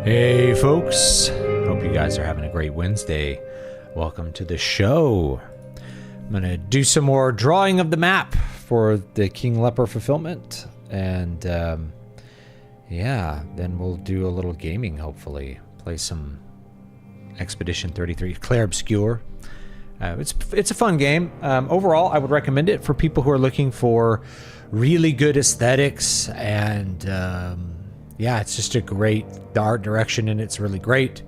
Hey folks, hope you guys are having a great Wednesday. Welcome to the show. I'm going to do some more drawing of the map for the King Leper fulfillment, and then we'll do a little gaming, hopefully. Play some Expedition 33, Clair Obscur. It's a fun game. Overall, I would recommend it for people who are looking for really good aesthetics, and it's just a great, the art direction in it's really great.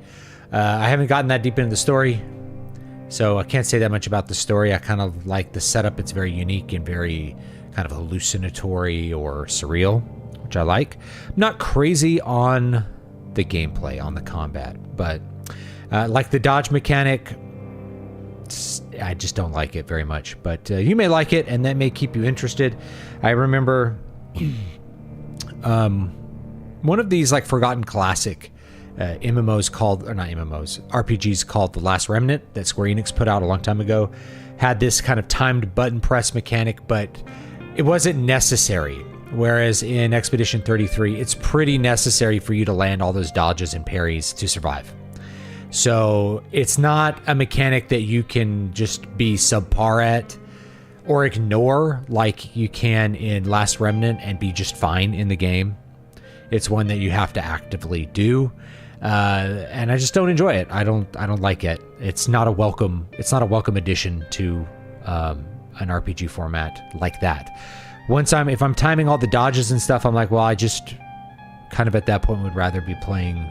I haven't gotten that deep into the story, so I can't say that much about the story. I kind of like the setup. It's very unique and very kind of hallucinatory or surreal, which I like. I'm not crazy on the gameplay, on the combat, but like the dodge mechanic, I just don't like it very much. But you may like it, and that may keep you interested. I remember one of these like forgotten classic MMOs called, or not MMOs, RPGs called The Last Remnant that Square Enix put out a long time ago, had this kind of timed button press mechanic, but it wasn't necessary. Whereas in Expedition 33, it's pretty necessary for you to land all those dodges and parries to survive. So it's not a mechanic that you can just be subpar at or ignore like you can in Last Remnant and be just fine in the game. It's one that you have to actively do, and I just don't enjoy it. I don't like it. It's not a welcome addition to an RPG format like that. If I'm timing all the dodges and stuff, I'm like, well, I just kind of at that point would rather be playing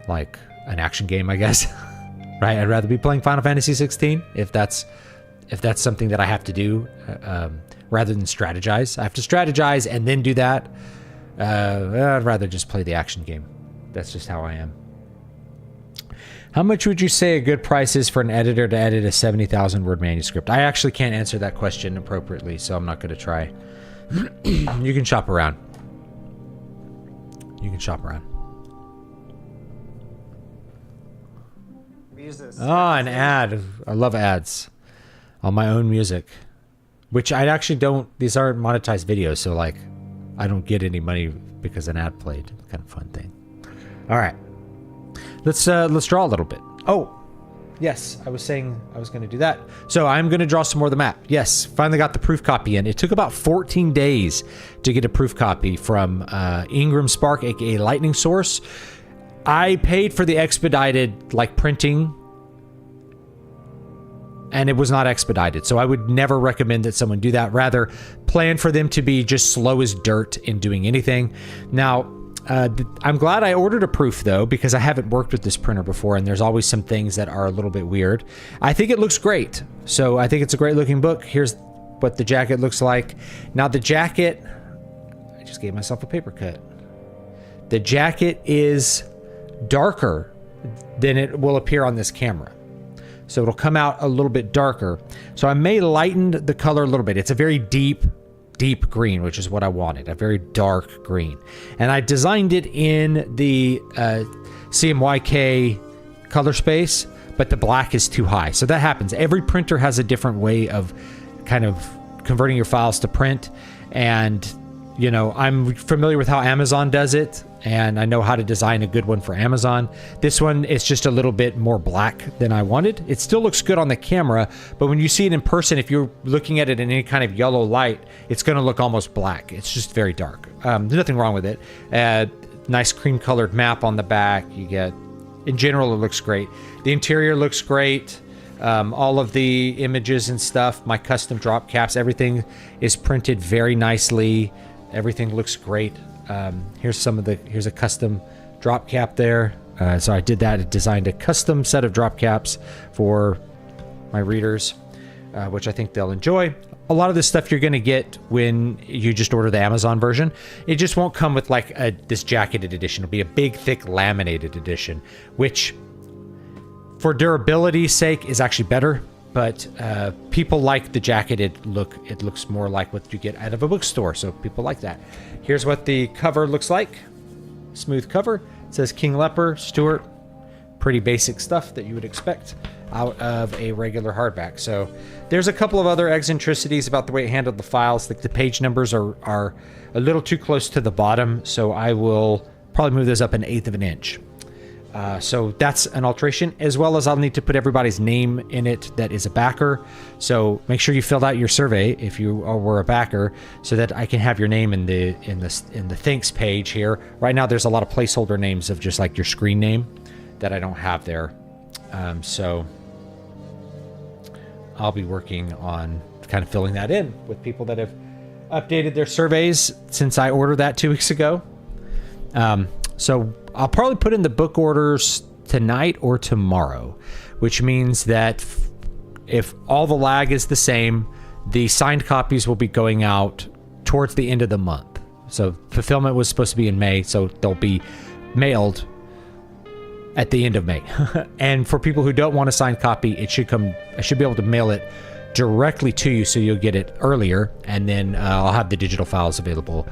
like an action game, I guess. Right? I'd rather be playing Final Fantasy 16 if that's something that I have to do, rather than strategize. I have to strategize and then do that. I'd rather just play the action game. That's just how I am. How much would you say a good price is for an editor to edit a 70,000 word manuscript? I actually can't answer that question appropriately, so I'm not going to try. You can shop around. Oh, an ad. I love ads on my own music, which I actually don't, these aren't monetized videos, so like I don't get any money because an ad played. Kind of fun thing. All right, let's draw a little bit. Oh, yes, I was saying I was going to do that. So I'm going to draw some more of the map. Yes, finally got the proof copy in. It took about 14 days to get a proof copy from Ingram Spark, aka Lightning Source. I paid for the expedited like printing, and it was not expedited. So I would never recommend that someone do that. Rather, plan for them to be just slow as dirt in doing anything. Now, I'm glad I ordered a proof, though, because I haven't worked with this printer before, and there's always some things that are a little bit weird. I think it looks great. So I think it's a great looking book. Here's what the jacket looks like. Now, the jacket, I just gave myself a paper cut. The jacket is darker than it will appear on this camera. So it'll come out a little bit darker. So I may lighten the color a little bit. It's a very deep green, which is what I wanted, a very dark green. And I designed it in the CMYK color space, but the black is too high. So that happens. Every printer has a different way of kind of converting your files to print. And, you know, I'm familiar with how Amazon does it, and I know how to design a good one for Amazon. This one is just a little bit more black than I wanted. It still looks good on the camera, but when you see it in person, if you're looking at it in any kind of yellow light, it's going to look almost black. It's just very dark. There's nothing wrong with it. Nice cream colored map on the back. You get, in general, it looks great. The interior looks great. All of the images and stuff, my custom drop caps, everything is printed very nicely. Everything looks great. Here's a custom drop cap there. So I did that. I designed a custom set of drop caps for my readers, which I think they'll enjoy. A lot of this stuff you're going to get when you just order the Amazon version. It just won't come with like this jacketed edition. It'll be a big, thick laminated edition, which for durability's sake is actually better. But people like the jacketed look. It looks more like what you get out of a bookstore, so people like that. Here's what the cover looks like. Smooth cover. It says King Leper, Stuart. Pretty basic stuff that you would expect out of a regular hardback. So there's a couple of other eccentricities about the way it handled the files. Like the page numbers are a little too close to the bottom, so I will probably move those up 1/8 of an inch. So that's an alteration, as well as I'll need to put everybody's name in it that is a backer. So make sure you filled out your survey if you were a backer, so that I can have your name in the thanks page here. Right now, there's a lot of placeholder names of just like your screen name that I don't have there. So I'll be working on kind of filling that in with people that have updated their surveys since I ordered that 2 weeks ago. So I'll probably put in the book orders tonight or tomorrow, which means that if all the lag is the same, the signed copies will be going out towards the end of the month. So fulfillment was supposed to be in May, so they'll be mailed at the end of May. And for people who don't want a signed copy, I should be able to mail it directly to you, so you'll get it earlier, and then I'll have the digital files available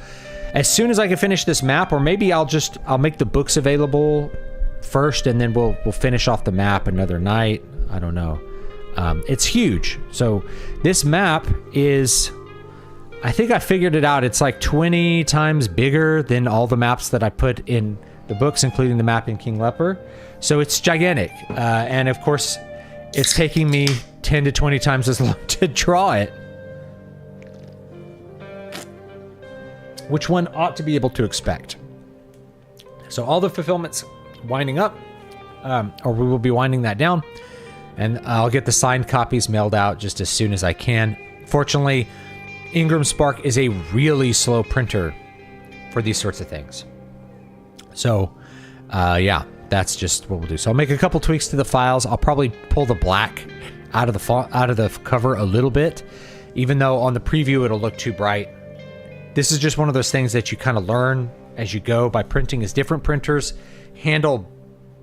as soon as I can finish this map. Or maybe I'll make the books available first, and then we'll finish off the map another night. I don't know. It's huge. So this map is, I think I figured it out. It's like 20 times bigger than all the maps that I put in the books, including the map in King Leper. So it's gigantic. And of course, it's taking me 10 to 20 times as long to draw it, which one ought to be able to expect. So all the fulfillment's winding up, or we will be winding that down, and I'll get the signed copies mailed out just as soon as I can. Fortunately, Ingram Spark is a really slow printer for these sorts of things. So, yeah, that's just what we'll do. So I'll make a couple tweaks to the files. I'll probably pull the black out of the cover a little bit, even though on the preview it'll look too bright. This is just one of those things that you kind of learn as you go by printing, is different printers handle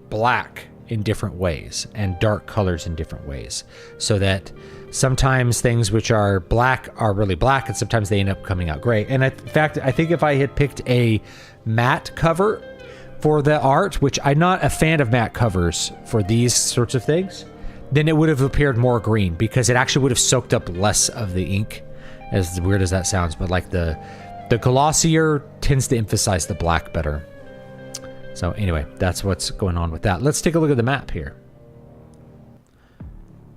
black in different ways and dark colors in different ways, so that sometimes things which are black are really black, and sometimes they end up coming out gray. And in fact, I think if I had picked a matte cover for the art, which I'm not a fan of matte covers for these sorts of things, then it would have appeared more green, because it actually would have soaked up less of the ink, as weird as that sounds. But like the glossier tends to emphasize the black better. So anyway, that's what's going on with that. Let's take a look at the map here.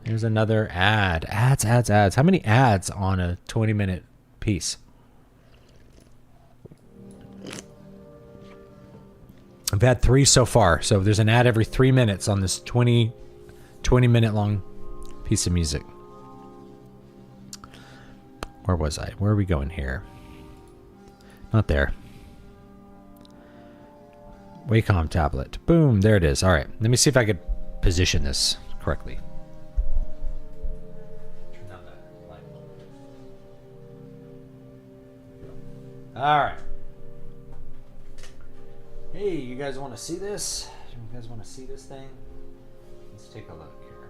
Here's another ad. Ads. How many ads on a 20-minute piece? I've had 3 so far. So there's an ad every 3 minutes on this 20-minute long piece of music. Where was I? Where are we going here? Not there. Wacom tablet. Boom, there it is. All right, let me see if I could position this correctly. Turn down that light. All right. Hey, you guys want to see this? You guys want to see this thing? Let's take a look here.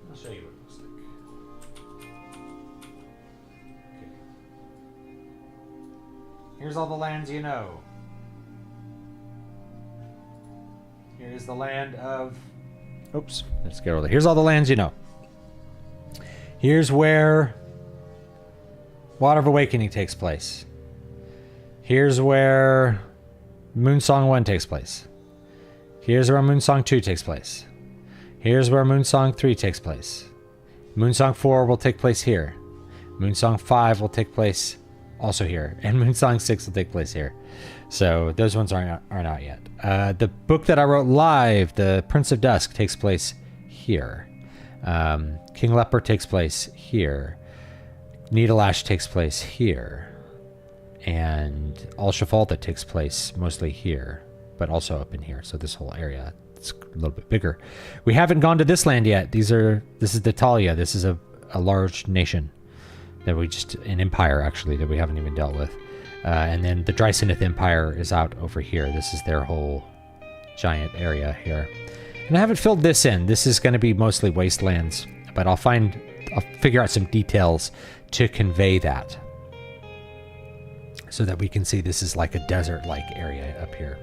I'll show you what it looks like. Here's all the lands you know. Here's the land of... Oops, let's get over there. Here's all the lands you know. Here's where Water of Awakening takes place. Here's where Moonsong 1 takes place. Here's where Moonsong 2 takes place. Here's where Moonsong 3 takes place. Moonsong 4 will take place here. Moonsong 5 will take place also here, and Moonsong 6 will take place here. So those ones aren't out yet. The book that I wrote live, The Prince of Dusk, takes place here. King Leper takes place here. Needle Ash takes place here. And Al-Shafalda takes place mostly here, but also up in here. So this whole area, it's a little bit bigger. We haven't gone to this land yet. This is Detalia. This is a large nation that an empire actually that we haven't even dealt with. And then the Drysenith Empire is out over here. This is their whole giant area here. And I haven't filled this in. This is going to be mostly wastelands, but I'll figure out some details to convey that, so that we can see this is like a desert-like area up here.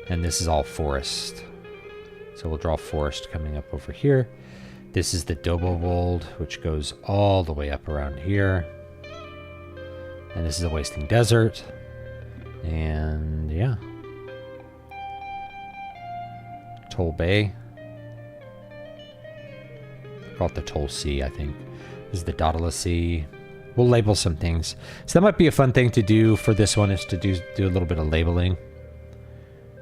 And this is all forest. So we'll draw forest coming up over here. This is the Dobovold, which goes all the way up around here. And this is a wasting desert. And yeah. Toll Bay. Call it the Toll Sea, I think. This is the Daedalus Sea. We'll label some things. So that might be a fun thing to do for this one, is to do a little bit of labeling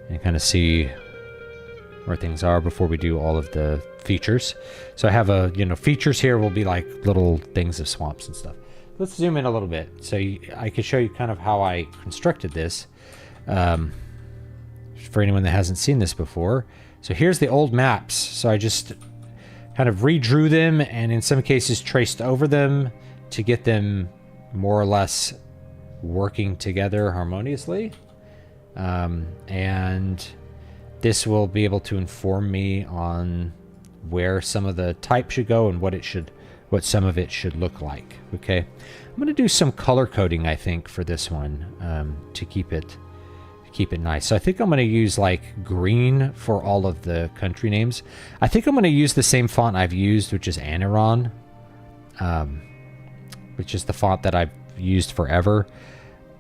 and kind of see where things are before we do all of the features. So I have features here will be like little things of swamps and stuff. Let's zoom in a little bit so I can show you kind of how I constructed this for anyone that hasn't seen this before. So here's the old maps. So I just kind of redrew them and in some cases traced over them to get them more or less working together harmoniously. And this will be able to inform me on where some of the type should go and what some of it should look like. Okay, I'm going to do some color coding, I think, for this one to keep it nice. So I think I'm going to use like green for all of the country names. I think I'm going to use the same font I've used, which is Aniron, which is the font that I've used forever.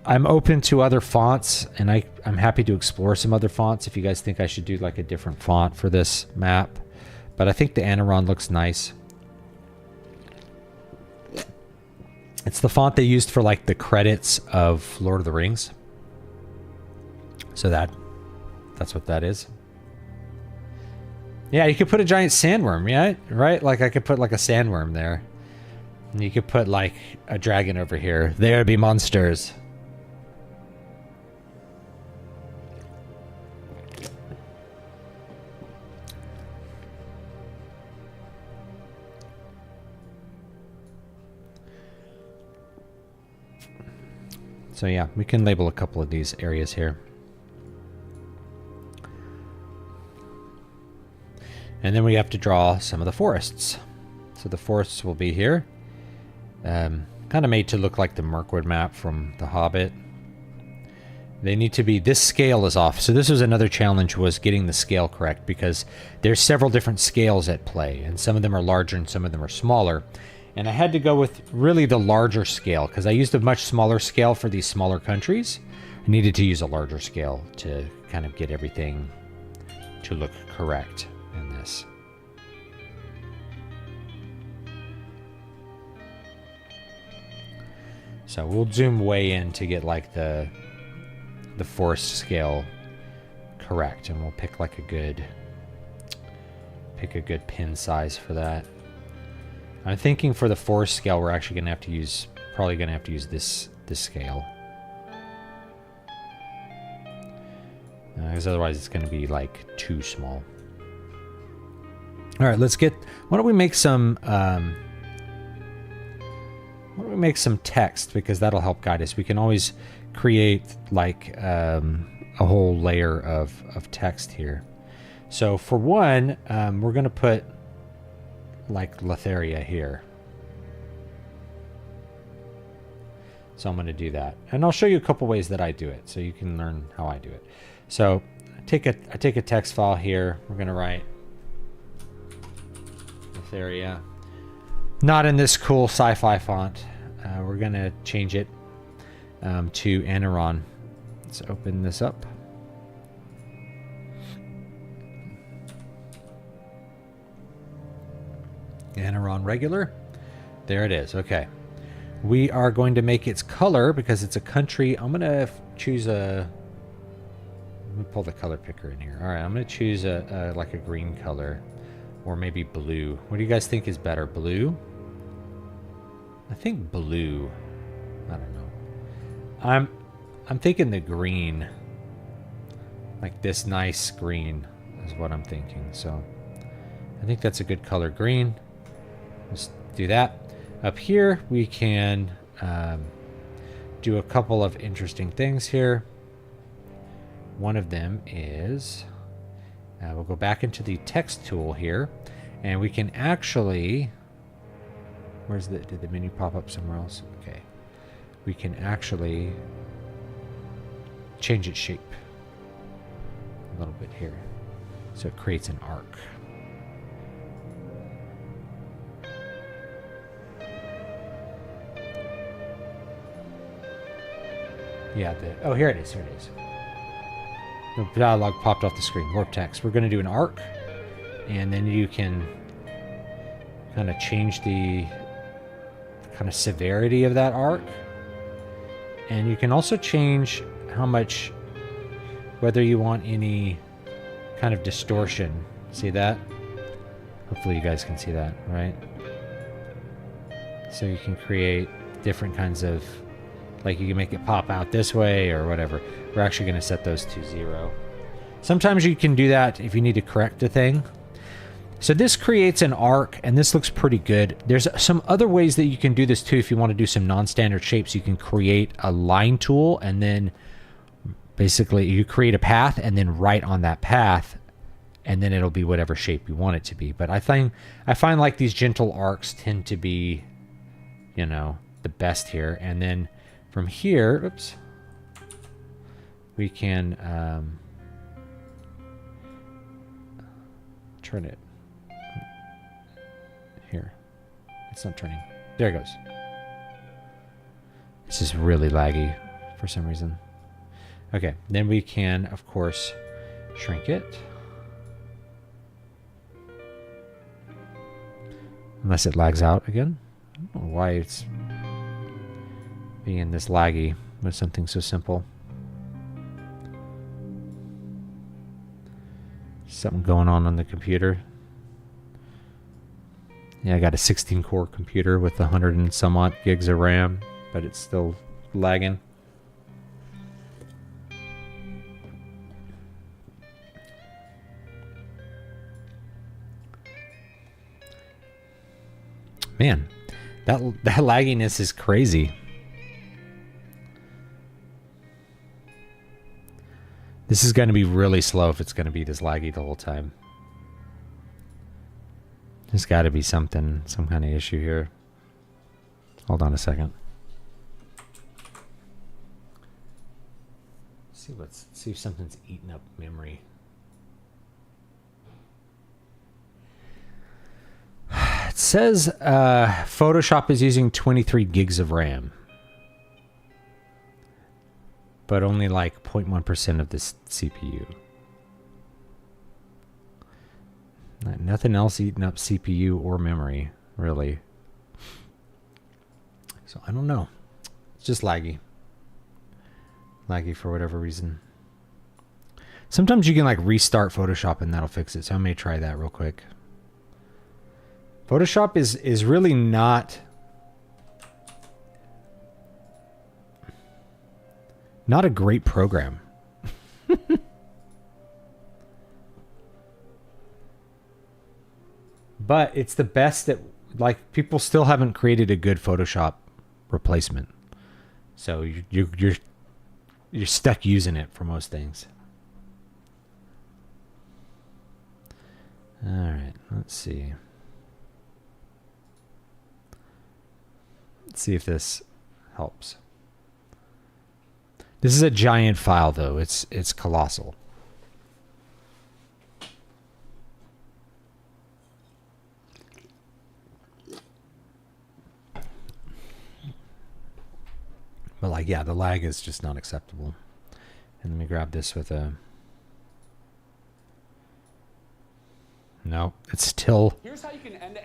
I'm open to other fonts, and I'm happy to explore some other fonts if you guys think I should do like a different font for this map. But I think the Aniron looks nice. It's the font they used for like the credits of Lord of the Rings. So that's what that is. Yeah, you could put a giant sandworm, yeah, right? Like I could put like a sandworm there. And you could put like a dragon over here. There be monsters. So yeah, we can label a couple of these areas here. And then we have to draw some of the forests. So the forests will be here. Kind of made to look like the Mirkwood map from The Hobbit. They need to be, this scale is off. So this was another challenge, was getting the scale correct, because there's several different scales at play, and some of them are larger and some of them are smaller. And I had to go with really the larger scale because I used a much smaller scale for these smaller countries. I needed to use a larger scale to kind of get everything to look correct in this. So we'll zoom way in to get like the forest scale correct, and we'll pick like a good pin size for that. I'm thinking for the forest scale, we're actually going to have to use, this scale. Because otherwise it's going to be like too small. All right, why don't we make some text, because that'll help guide us. We can always create like a whole layer of text here. So for one, we're going to put like Letheria here. So I'm going to do that, and I'll show you a couple ways that I do it, so you can learn how I do it. So I take a text file here. We're going to write Letheria, not in this cool sci-fi font. We're going to change it to Aniron. Let's open this up. Aniron regular. There it is. Okay. We are going to make its color, because it's a country. I'm going to choose let me pull the color picker in here. All right. I'm going to choose like a green color, or maybe blue. What do you guys think is better? Blue? I think blue. I don't know. I'm thinking the green. Like this nice green is what I'm thinking. So I think that's a good color, green. Let's do that. Up here, we can do a couple of interesting things here. One of them is, we'll go back into the text tool here, and we can actually, did the menu pop up somewhere else? Okay. We can actually change its shape a little bit here. So it creates an arc. Yeah, oh, here it is. Here it is. The dialog popped off the screen. Warp text. We're going to do an arc, and then you can kind of change the kind of severity of that arc. And you can also change how much, whether you want any kind of distortion. See that? Hopefully you guys can see that, right? So you can create different kinds of, like you can make it pop out this way or whatever. We're actually going to set those to 0. Sometimes you can do that if you need to correct a thing. So this creates an arc, and this looks pretty good. There's some other ways that you can do this too. If you want to do some non-standard shapes, you can create a line tool, and then basically you create a path and then write on that path, and then it'll be whatever shape you want it to be. But I find like these gentle arcs tend to be, you know, the best here. And then from here, oops, we can turn it. Here. It's not turning. There it goes. This is really laggy for some reason. Okay, then we can, of course, shrink it. Unless it lags out again. I don't know why it's being this laggy with something so simple. Something going on the computer. Yeah, I got a 16-core computer with 100 and some odd gigs of RAM, but it's still lagging. Man, that lagginess is crazy. This is going to be really slow if it's going to be this laggy the whole time. There's got to be some kind of issue here. Hold on a second. Let's see if something's eating up memory. It says Photoshop is using 23 gigs of RAM, but only like 0.1% of this CPU. Nothing else eating up CPU or memory, really. So I don't know. It's just laggy. Laggy for whatever reason. Sometimes you can like restart Photoshop and that'll fix it. So I may try that real quick. Photoshop is really not a great program. But it's the best that, like, people still haven't created a good Photoshop replacement. So you're stuck using it for most things. All right, let's see. Let's see if this helps. This is a giant file, though. It's colossal. But like, yeah, the lag is just not acceptable. And let me grab this with a... No, it's still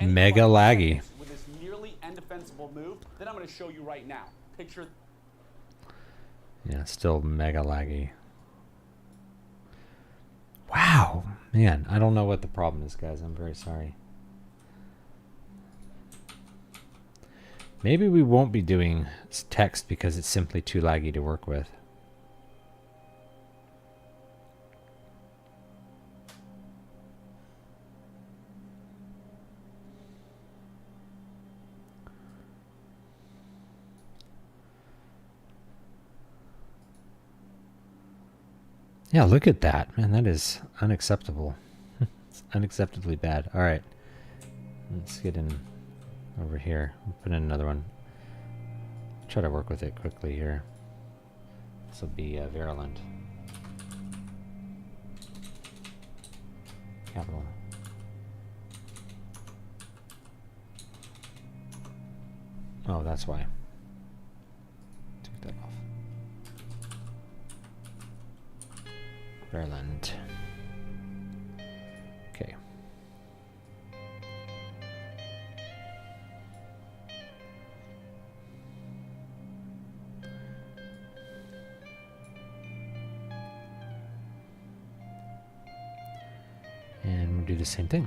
mega laggy. With this nearly indefensible move that I'm going to show you right now. Picture. Yeah, it's still mega laggy. Wow, man, I don't know what the problem is, guys. I'm very sorry. Maybe we won't be doing text because it's simply too laggy to work with. Yeah, look at that. Man, that is unacceptable. It's unacceptably bad. All right. Let's get in over here. I'll put in another one. Try to work with it quickly here. This will be virulent. Capital. Oh, that's why. Take that off. Berland. Okay. And we'll do the same thing.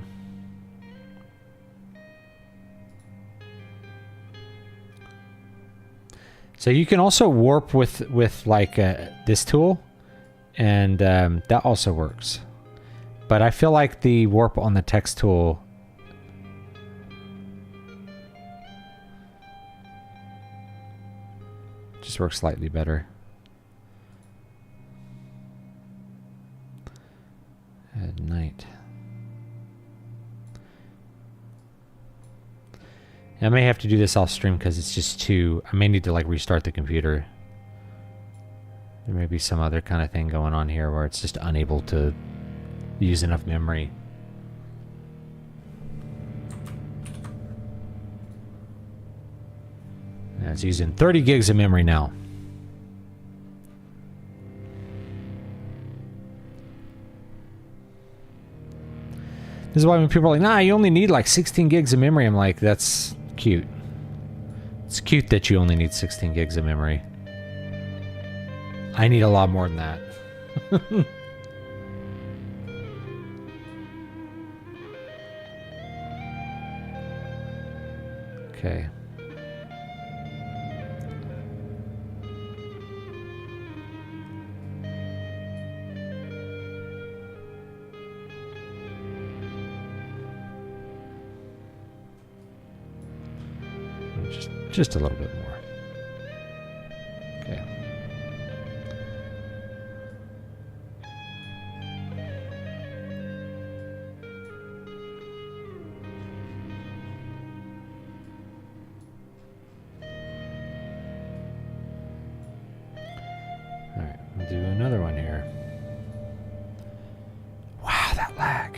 So you can also warp with like this tool, and that also works. But I feel like the warp on the text tool just works slightly better. At night. I may have to do this off stream because it's just too... I may need to like restart the computer. There may be some other kind of thing going on here where it's just unable to use enough memory. And it's using 30 gigs of memory now. This is why when people are like, nah, you only need like 16 gigs of memory, I'm like, that's cute. It's cute that you only need 16 gigs of memory. I need a lot more than that. Okay. Just a little bit more. Okay. All right, we'll do another one here. Wow, that lag.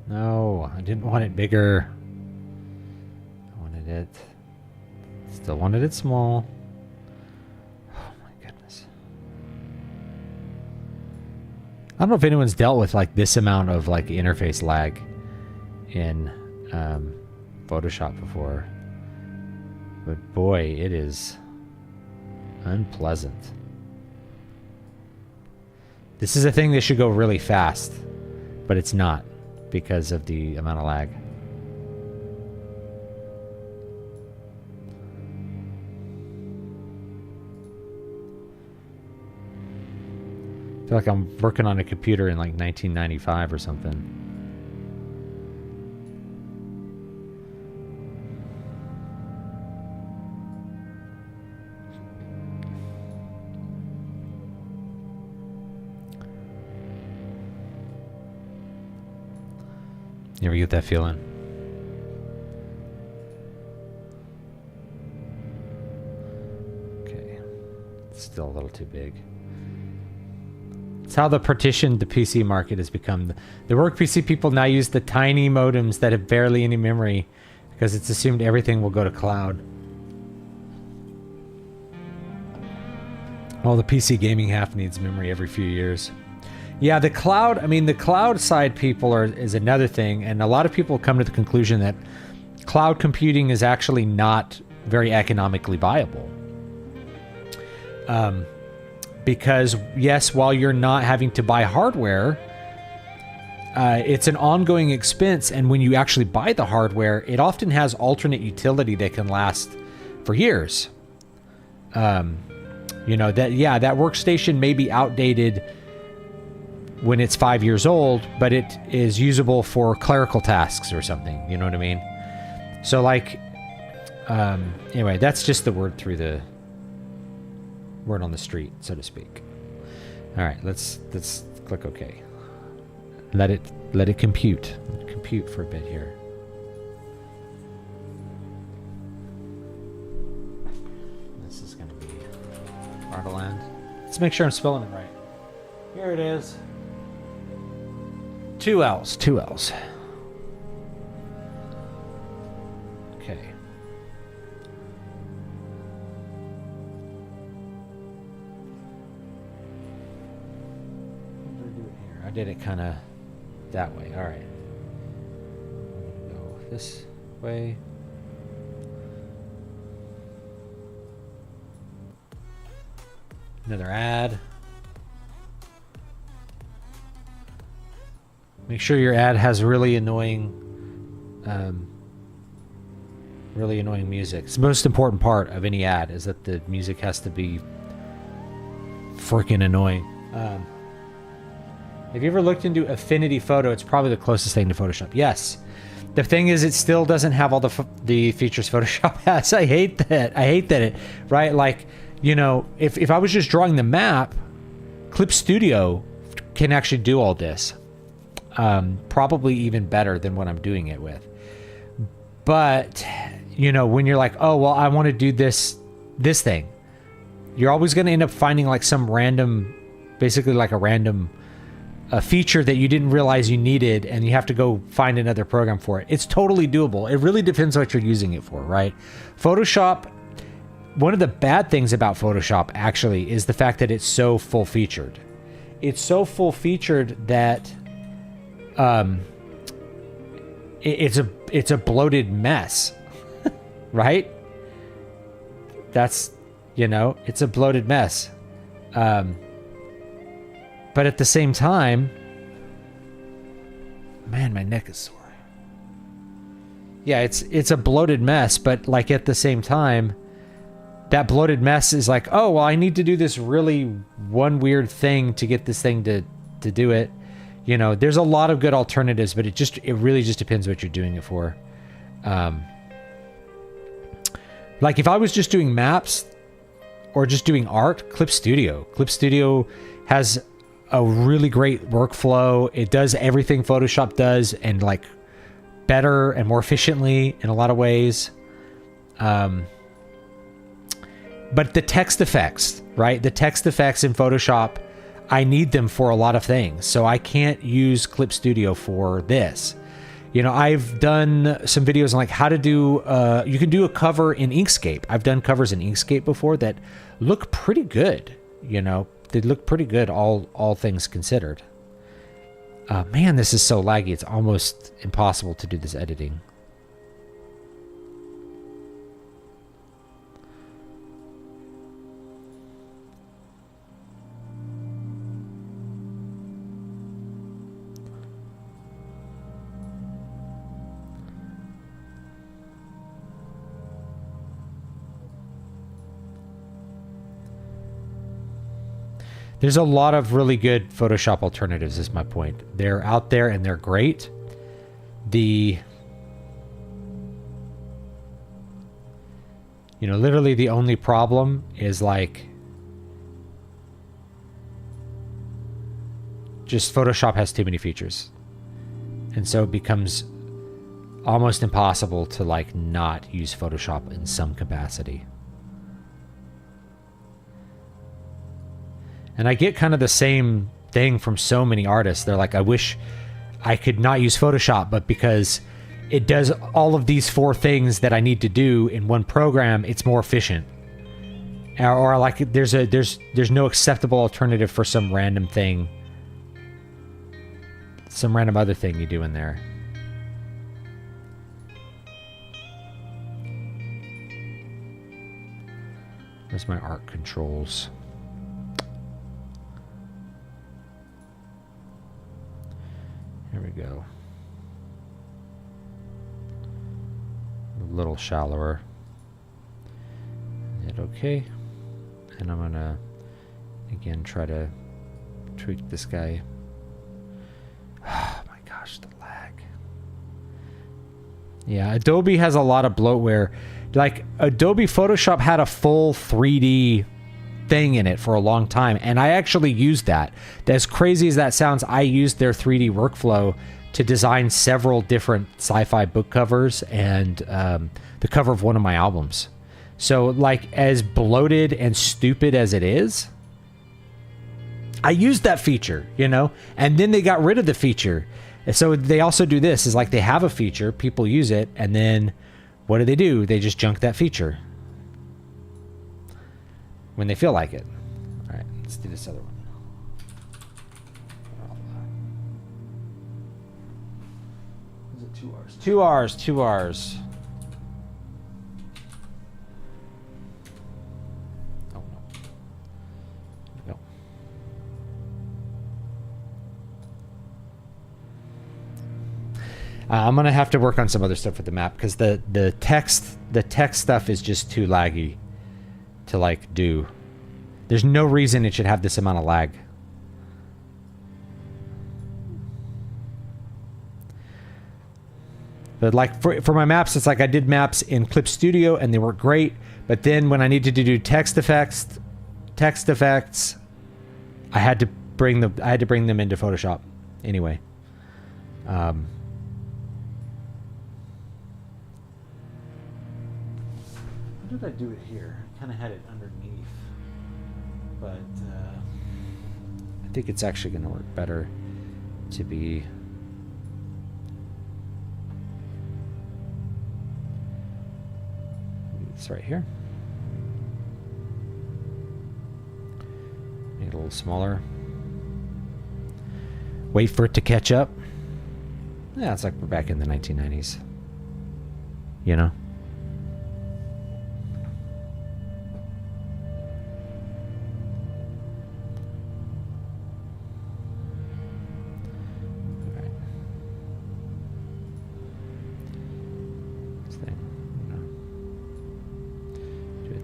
No, I didn't want it bigger. I wanted it... Still wanted it small. Oh my goodness. I don't know if anyone's dealt with like this amount of like interface lag in Photoshop before. But boy, it is unpleasant. This is a thing that should go really fast, but it's not, because of the amount of lag. I feel like I'm working on a computer in like 1995 or something. You ever get that feeling? Okay. It's still a little too big. It's how the partitioned the PC market has become. The work PC people now use the tiny modems that have barely any memory because it's assumed everything will go to cloud. Well, the PC gaming half needs memory every few years. Yeah, the cloud, I mean, the cloud side people is another thing, and a lot of people come to the conclusion that cloud computing is actually not very economically viable. Because, yes, while you're not having to buy hardware, it's an ongoing expense, and when you actually buy the hardware, it often has alternate utility that can last for years. You know, that workstation may be outdated when it's 5 years old, but it is usable for clerical tasks or something. You know what I mean? So, like, anyway, that's just the word through the word on the street, so to speak. All right, let's click OK. Let it compute. Compute for a bit here. This is going to be Ardaland. Let's make sure I'm spelling it right. Here it is. Two L's. Okay. What did I do here? I did it kind of that way. All right. Go this way. Another ad. Make sure your ad has really annoying music. It's the most important part of any ad is that the music has to be freaking annoying. Have you ever looked into Affinity Photo? It's probably the closest thing to Photoshop. Yes. The thing is, it still doesn't have all the features Photoshop has. I hate that. It, right? Like, you know, if I was just drawing the map, Clip Studio can actually do all this. Probably even better than what I'm doing it with. But, you know, when you're like, oh, well, I want to do this thing, you're always going to end up finding like some random, basically like a random feature that you didn't realize you needed, and you have to go find another program for it. It's totally doable. It really depends what you're using it for, right? Photoshop, one of the bad things about Photoshop actually is the fact that it's so full-featured. It's so full-featured that it's a bloated mess, right? That's, you know, it's a bloated mess. But at the same time, man, my neck is sore. Yeah, it's a bloated mess, but like at the same time, that bloated mess is like, oh, well, I need to do this really one weird thing to get this thing to do it. You know, there's a lot of good alternatives, but it really just depends what you're doing it for. Like if I was just doing maps or just doing art, Clip Studio has a really great workflow. It does everything Photoshop does, and like better and more efficiently in a lot of ways. But the text effects, right? The text effects in Photoshop, I need them for a lot of things. So I can't use Clip Studio for this. You know, I've done some videos on like how to do, you can do a cover in Inkscape. I've done covers in Inkscape before that look pretty good. You know, they look pretty good, all things considered. Man, this is so laggy. It's almost impossible to do this editing. There's a lot of really good Photoshop alternatives, is my point. They're out there and they're great. Literally the only problem is like just Photoshop has too many features. And so it becomes almost impossible to like not use Photoshop in some capacity. And I get kind of the same thing from so many artists. They're like, I wish I could not use Photoshop, but because it does all of these 4 things that I need to do in one program, it's more efficient. Or like there's no acceptable alternative for some random thing, some random other thing you do in there. Where's my art controls? Here we go. A little shallower. Hit OK. And I'm gonna again try to tweak this guy. Oh my gosh, the lag. Yeah, Adobe has a lot of bloatware. Like Adobe Photoshop had a full 3D thing in it for a long time, and I actually used that. As crazy as that sounds, I used their 3D workflow to design several different sci-fi book covers and the cover of one of my albums. So like as bloated and stupid as it is, I used that feature, you know, and then they got rid of the feature. And so they also do this, is like they have a feature, people use it, and then what do? They just junk that feature when they feel like it. All right, let's do this other one. Is it 2 R's? 2 R's, 2 R's. Oh, no. No. I'm gonna have to work on some other stuff with the map because the text stuff is just too laggy to like do. There's no reason it should have this amount of lag. But like for my maps, it's like I did maps in Clip Studio and they work great. But then when I needed to do text effects, I had to bring them into Photoshop anyway. How did I do it here? I kind of had it underneath, but I think it's actually going to work better to be. It's right here. Make it a little smaller. Wait for it to catch up. Yeah, it's like we're back in the 1990s. You know?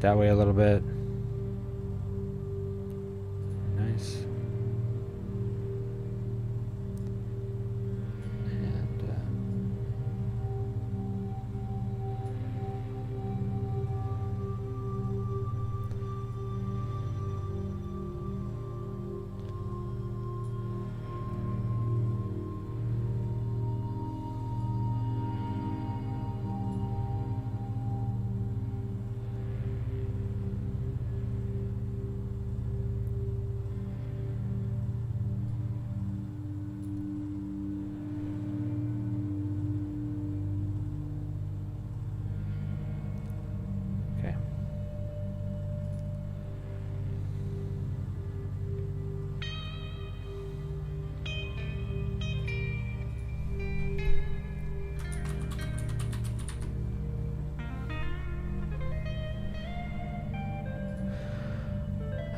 That way a little bit. Nice.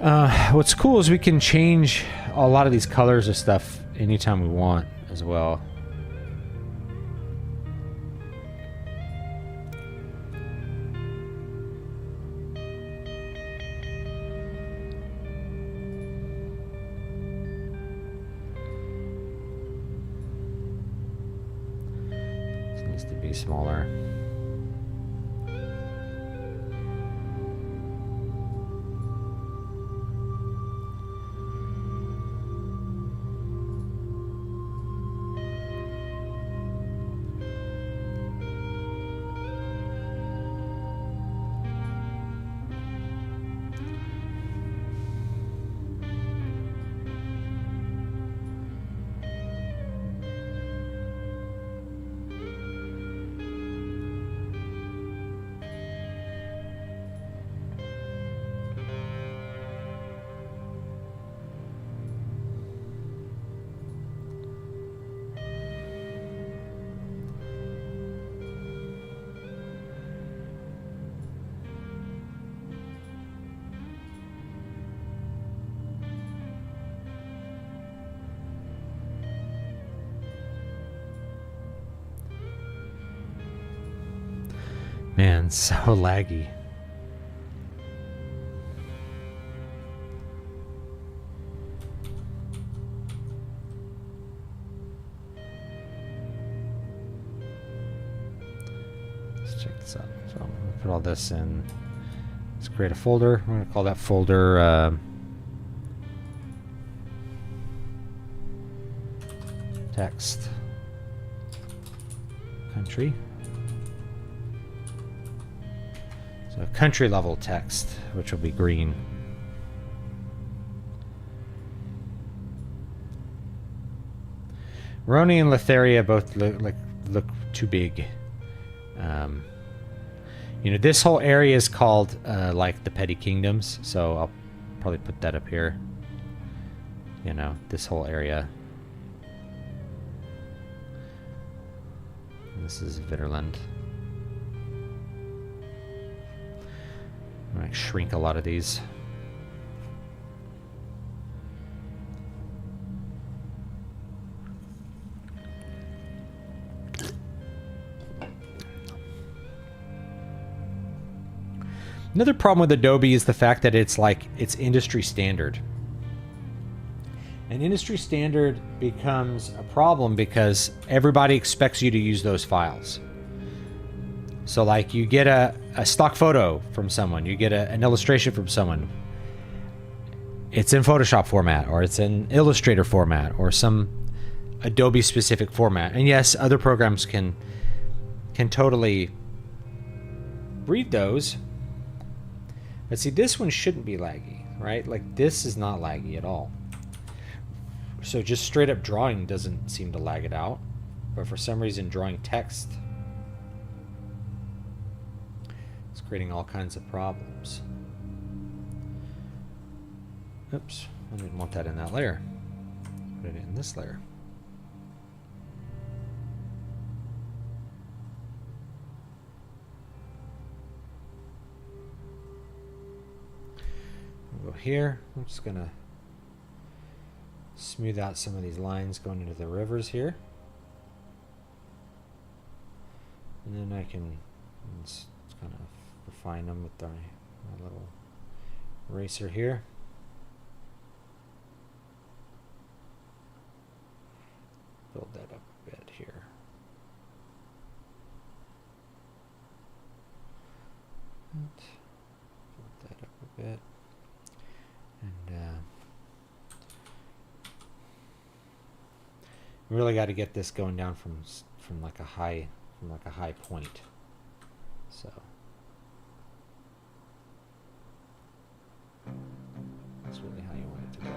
And what's cool is we can change a lot of these colors of stuff anytime we want as well. This needs to be smaller. Man, so laggy. Let's check this out. So I'm going to put all this in. Let's create a folder. We're going to call that folder text country. So country level text, which will be green. Roni and Letheria both look too big. You know, this whole area is called like the Petty Kingdoms, so I'll probably put that up here. You know, this whole area. And this is Vitterland. I'm gonna shrink a lot of these. Another problem with Adobe is the fact that it's industry standard. And industry standard becomes a problem because everybody expects you to use those files. So like you get a stock photo from someone, you get an illustration from someone. It's in Photoshop format, or it's in Illustrator format, or some Adobe specific format. And yes, other programs can totally read those. But see, this one shouldn't be laggy, right? Like this is not laggy at all. So just straight up drawing doesn't seem to lag it out. But for some reason drawing text, it's creating all kinds of problems. Oops, I didn't want that in that layer. Put it in this layer. We'll go here. I'm just gonna smooth out some of these lines going into the rivers here. And then I can just kind of refine them with my little eraser here. Build that up a bit here. Build that up a bit. And we really got to get this going down from like a high point. So that's really how you want it to go.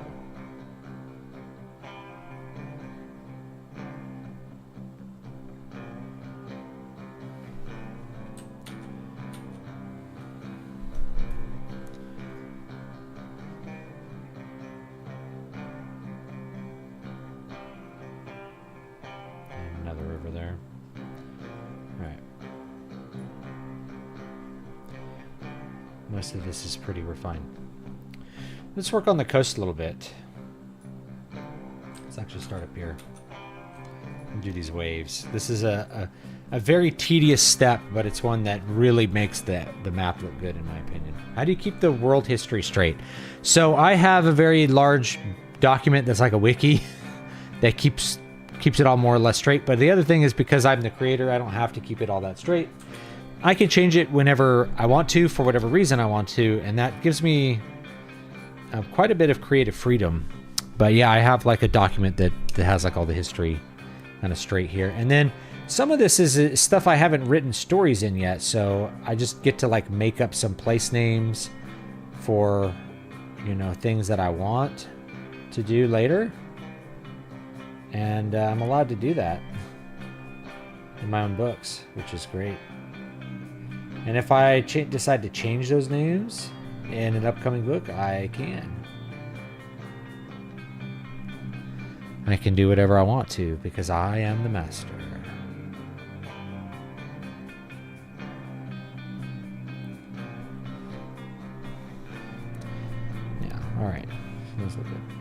Most of this is pretty refined. Let's work on the coast a little bit. Let's actually start up here and do these waves. This is a very tedious step, but it's one that really makes the map look good, in my opinion. How do you keep the world history straight? So I have a very large document that's like a wiki that keeps it all more or less straight. But the other thing is, because I'm the creator, I don't have to keep it all that straight. I can change it whenever I want to, for whatever reason I want to, and that gives me quite a bit of creative freedom. But yeah, I have like a document that has like all the history kind of straight here. And then some of this is stuff I haven't written stories in yet, so I just get to like make up some place names for, you know, things that I want to do later. And I'm allowed to do that in my own books, which is great. And if I decide to change those names in an upcoming book, I can. I can do whatever I want to, because I am the master. Yeah, alright.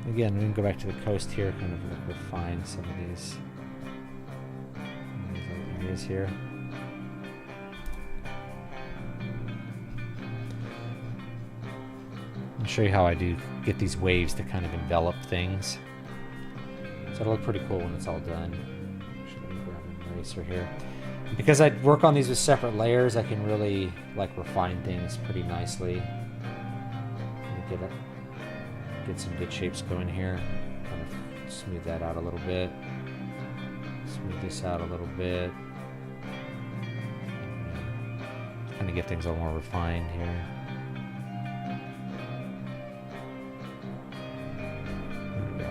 Again, we can go back to the coast here, kind of refine some of these areas here. I'll show you how I do get these waves to kind of envelop things. So it'll look pretty cool when it's all done. Actually, let me grab an eraser here. And because I work on these with separate layers, I can really like refine things pretty nicely. Get some good shapes going here. Kind of smooth that out a little bit. Smooth this out a little bit. Kind of get things a little more refined here. There we go.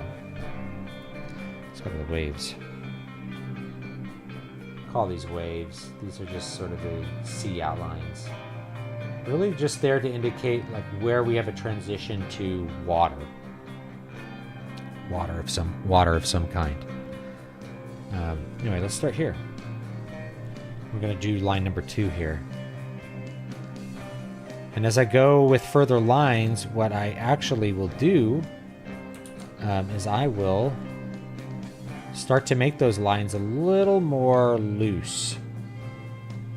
Let's go to the waves. call these waves. These are just sort of the sea outlines. Really just there to indicate like where we have a transition to water. Water of some kind. Anyway, let's start here. We're going to do line number 2 here. And as I go with further lines, what I actually will do is I will start to make those lines a little more loose.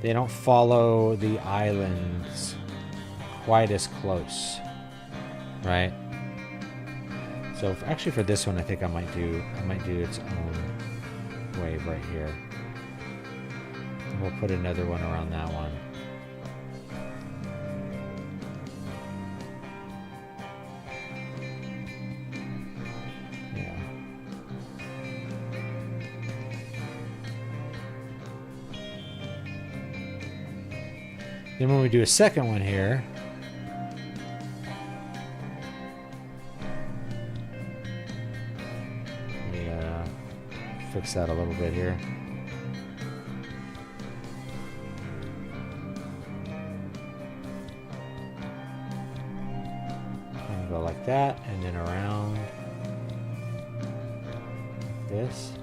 They don't follow the islands quite as close, right? So actually for this one, I think I might do its own wave right here. And we'll put another one around that one. Then when we do a second one here, let me fix that a little bit here. And go like that, and then around like this.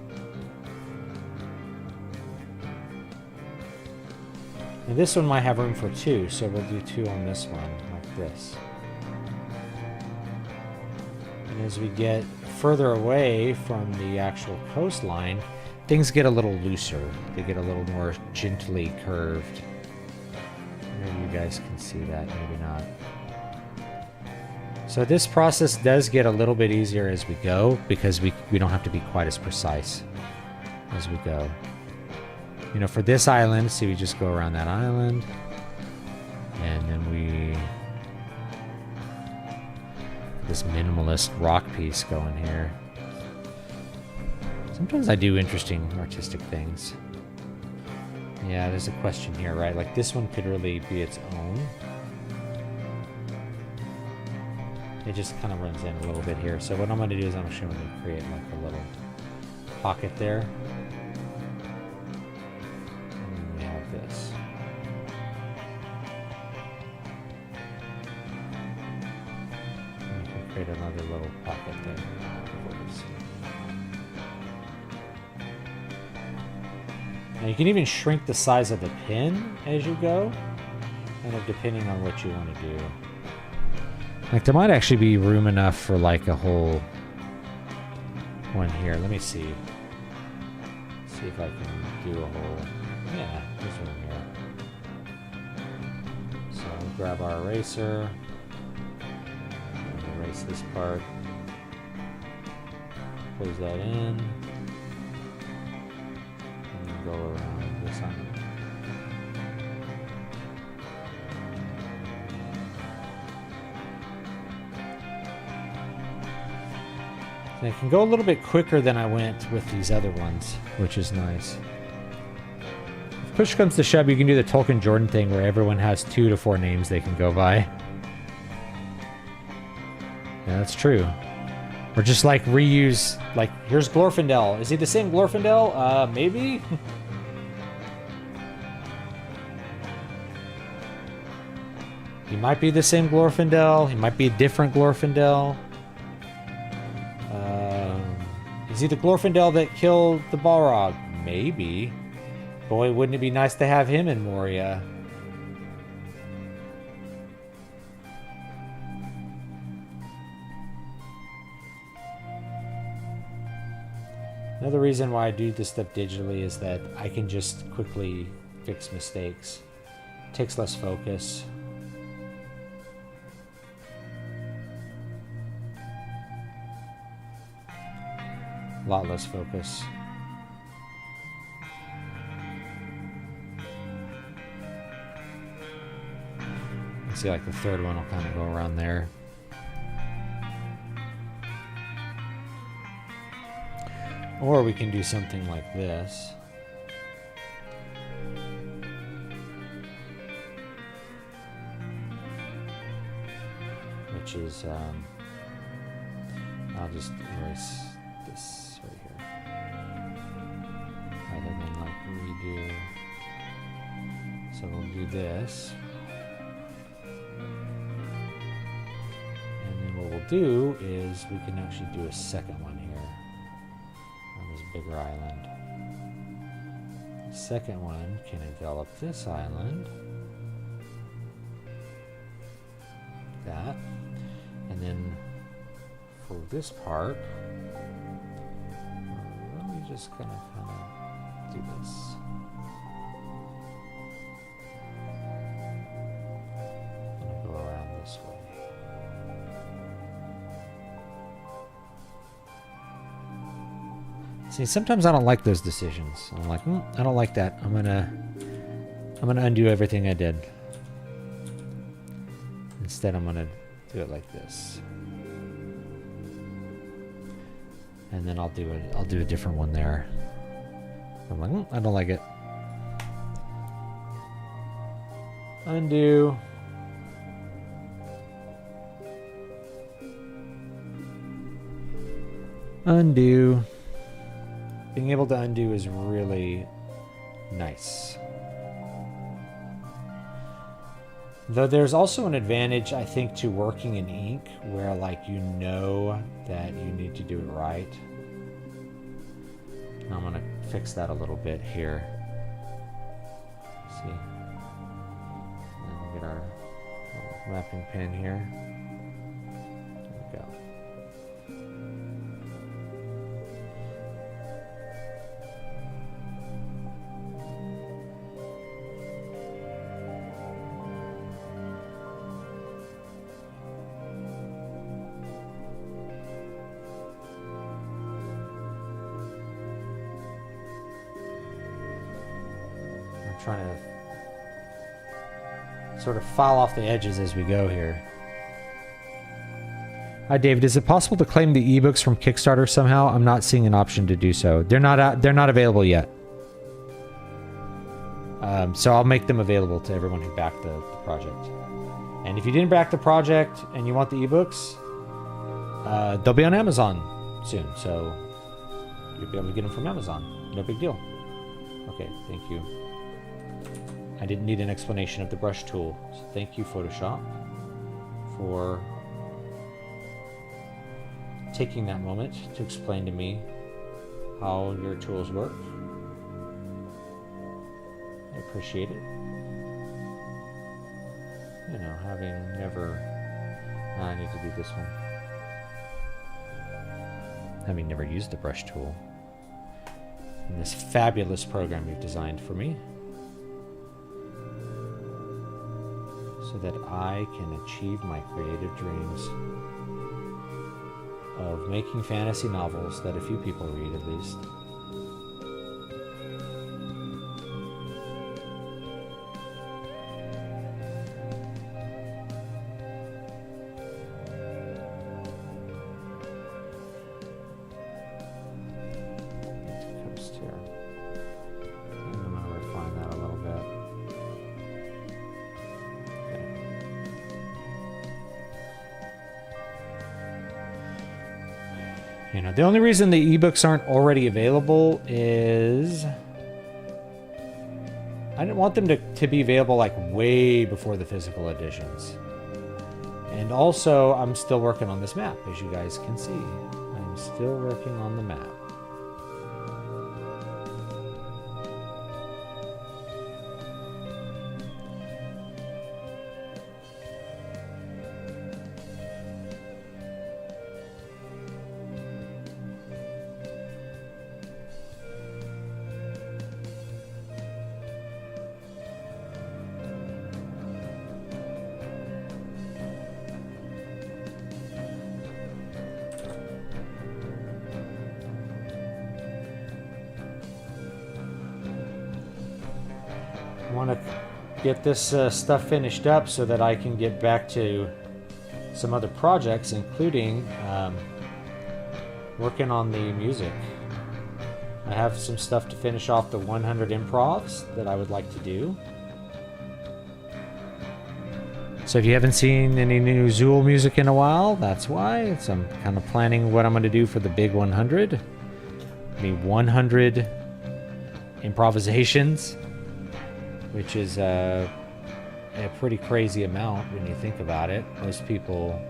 And this one might have room for 2, so we'll do 2 on this one, like this. And as we get further away from the actual coastline, things get a little looser. They get a little more gently curved. Maybe you guys can see that, maybe not. So this process does get a little bit easier as we go, because we don't have to be quite as precise as we go. You know, for this island, see, we just go around that island, and then we this minimalist rock piece going here. Sometimes I do interesting artistic things. Yeah, there's a question here, right? Like this one could really be its own. It just kind of runs in a little bit here. So what I'm going to do is I'm going to create like a little pocket there. This. And you can create another little pocket there. Now you can even shrink the size of the pin as you go, kind of depending on what you want to do. Like there might actually be room enough for like a whole one here. Let me see. See if I can do a whole. Yeah, there's room here. So we'll grab our eraser. And erase this part. Close that in. And then go around this one. And I can go a little bit quicker than I went with these other ones, which is nice. Push comes to shove, you can do the Tolkien Jordan thing where everyone has 2 to 4 names they can go by. Yeah, that's true. Or just like reuse, like, here's Glorfindel. Is he the same Glorfindel? Maybe? He might be the same Glorfindel. He might be a different Glorfindel. Is he the Glorfindel that killed the Balrog? Maybe. Boy, wouldn't it be nice to have him in Moria? Another reason why I do this stuff digitally is that I can just quickly fix mistakes. It takes less focus. A lot less focus. See, like the third one will kind of go around there. Or we can do something like this. Which is, I'll just erase this right here. Rather than like redo. So we'll do this. And then what we'll do is we can actually do a second one here on this bigger island. The second one can envelop this island. That. And then for this part, we're really just gonna kind of do this. Gonna go around this way. See, sometimes I don't like those decisions. I'm like, I don't like that. I'm gonna undo everything I did. Instead, I'm gonna do it like this. And then I'll do a different one there. I'm like, I don't like it. Undo. Undo. Being able to undo is really nice. Though there's also an advantage, I think, to working in ink where, like, you know that you need to do it right. I'm going to fix that a little bit here. See? And we'll get our mapping pen here. There we go. Trying to sort of file off the edges as we go here. Hi David, is it possible to claim the ebooks from Kickstarter somehow? I'm not seeing an option to do so. They're not available yet. So I'll make them available to everyone who backed the project. And if you didn't back the project and you want the ebooks, they'll be on Amazon soon. So you'll be able to get them from Amazon. No big deal. Okay, thank you. I didn't need an explanation of the brush tool. So thank you, Photoshop, for taking that moment to explain to me how your tools work. I appreciate it. You know, having never... I need to do this one. Having never used the brush tool in this fabulous program you've designed for me, so that I can achieve my creative dreams of making fantasy novels that a few people read at least. Coast here. And I'm going to refine that a little bit. You know, the only reason the ebooks aren't already available is I didn't want them to be available like way before the physical editions. And also, I'm still working on this map, as you guys can see. I'm still working on the map. I want to get this stuff finished up so that I can get back to some other projects, including working on the music. I have some stuff to finish off the 100 improvs that I would like to do. So if you haven't seen any new Zool music in a while, that's why. So I'm kind of planning what I'm going to do for the big 100. The 100 improvisations. which is a pretty crazy amount when you think about it. Most people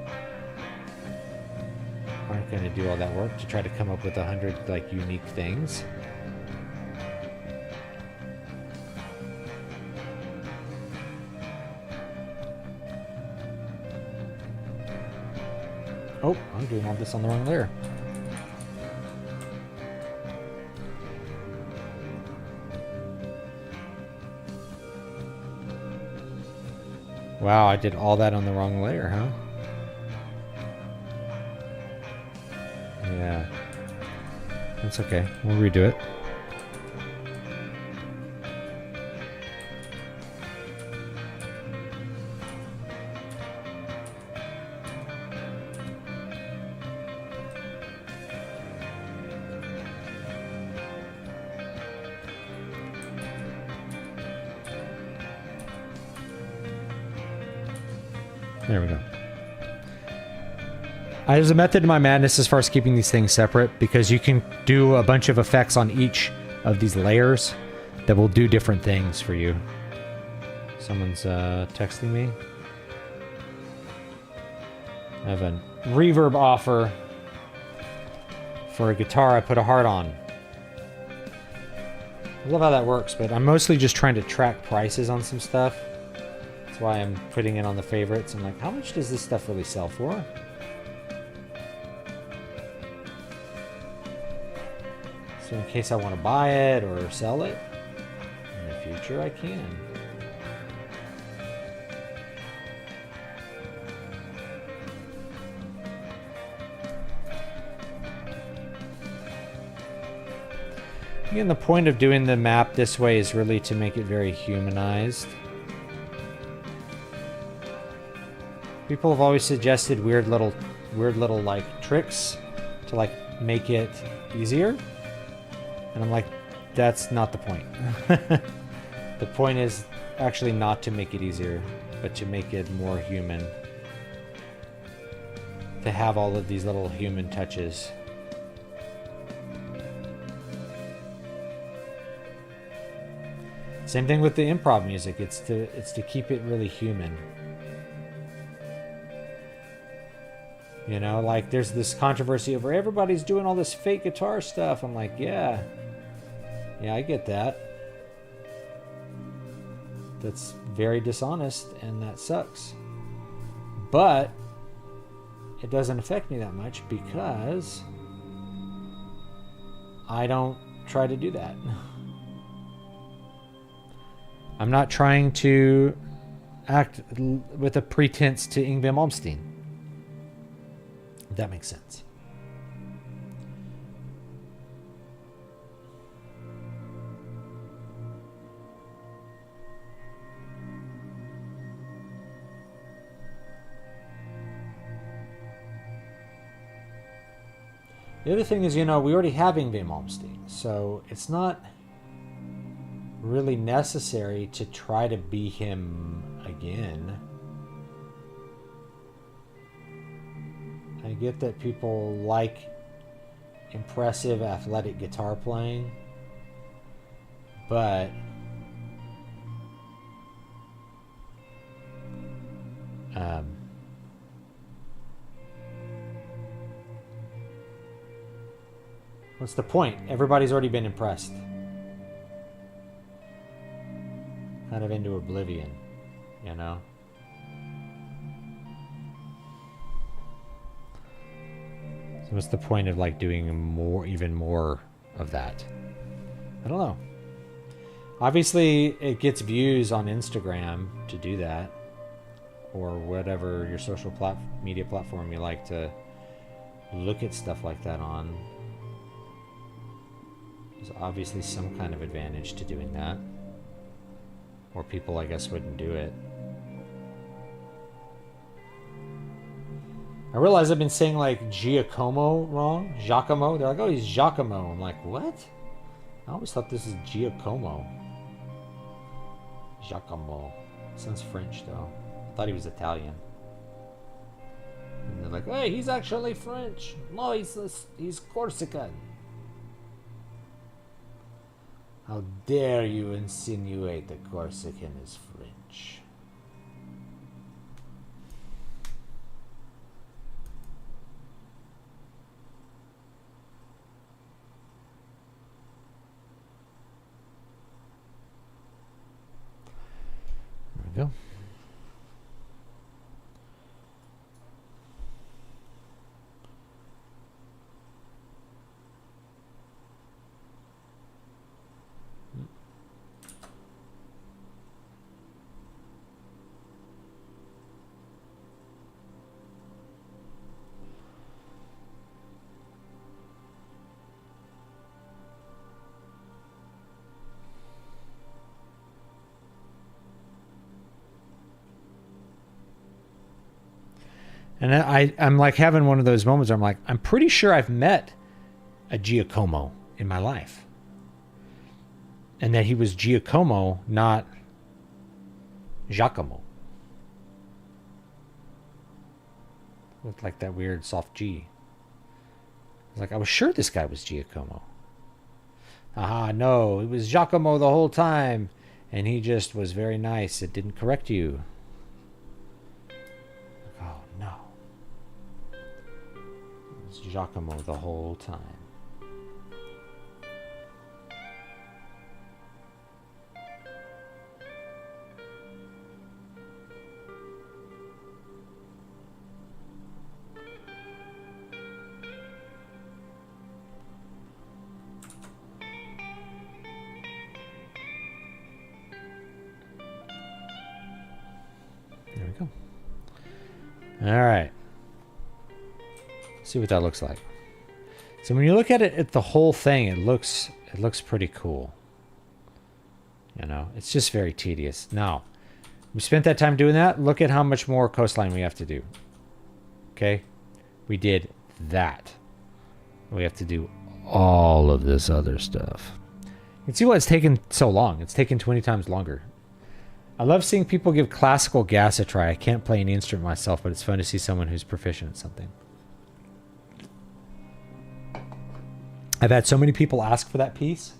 aren't going to do all that work to try to come up with 100 like unique things. Oh, I'm doing all this on the wrong layer. Wow, I did all that on the wrong layer, huh? Yeah. That's okay. We'll redo it. There we go. There's a method to my madness as far as keeping these things separate, because you can do a bunch of effects on each of these layers that will do different things for you. Someone's texting me. I have a reverb offer for a guitar I put a heart on. I love how that works, but I'm mostly just trying to track prices on some stuff. That's why I'm putting it on the favorites. I'm like, how much does this stuff really sell for? So in case I want to buy it or sell it in the future, I can. Again, the point of doing the map this way is really to make it very humanized. People have always suggested weird little like tricks to like make it easier. And I'm like, that's not the point. The point is actually not to make it easier, but to make it more human. To have all of these little human touches. Same thing with the improv music. It's to keep it really human. You know, like there's this controversy over everybody's doing all this fake guitar stuff. I'm like, yeah, I get that. That's very dishonest and that sucks. But it doesn't affect me that much because I don't try to do that. I'm not trying to act with a pretense to Yngwie Malmsteen. If that makes sense. The other thing is, you know, we already have Yngwie Malmsteen, so it's not really necessary to try to be him again. I get that people like impressive athletic guitar playing, but what's the point? Everybody's already been impressed. Kind of into oblivion, you know? So what's the point of like doing more, even more of that? I don't know. Obviously, it gets views on Instagram to do that, or whatever your social media platform you like to look at stuff like that on. There's obviously some kind of advantage to doing that. Or people, I guess, wouldn't do it. I realize I've been saying like Giacomo wrong. Giacomo. They're like, oh, he's Giacomo. I'm like, what? I always thought this is Giacomo. Giacomo. Sounds French though. I thought he was Italian. And they're like, hey, he's actually French. No, he's Corsican. How dare you insinuate that Corsican is French? There we go. And I'm like having one of those moments where I'm like, I'm pretty sure I've met a Giacomo in my life. And that he was Giacomo, not Giacomo. With like that weird soft G. I was like, I was sure this guy was Giacomo. Aha, no, it was Giacomo the whole time. And he just was very nice. It didn't correct you. Oh, no. It was Giacomo the whole time. There we go. All right. See what that looks like. So when you look at it at the whole thing, it looks pretty cool. You know, it's just very tedious. Now, we spent that time doing that. Look at how much more coastline we have to do. Okay? We did that. We have to do all of this other stuff. You can see why it's taken so long. It's taken 20 times longer. I love seeing people give classical gas a try. I can't play any instrument myself, but it's fun to see someone who's proficient at something. I've had so many people ask for that piece,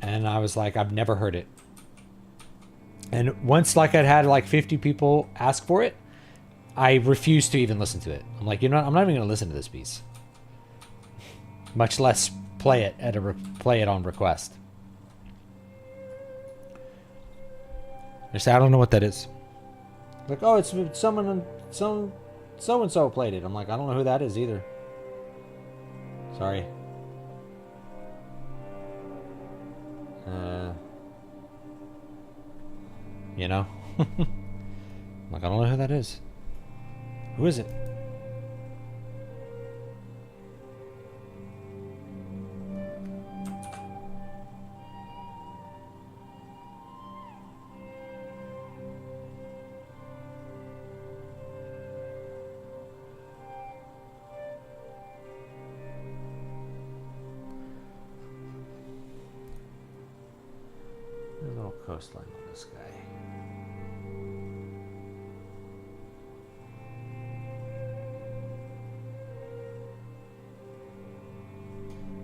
and I was like, I've never heard it. And once, like, I'd had like 50 people ask for it, I refused to even listen to it. I'm like, you know what? I'm not even going to listen to this piece, much less play it at play it on request. They say, I don't know what that is. Like, oh, it's someone, so and so played it. I'm like, I don't know who that is either. Sorry. You know? I'm like, I don't know who that is. Who is it? There's a little coastline on this guy.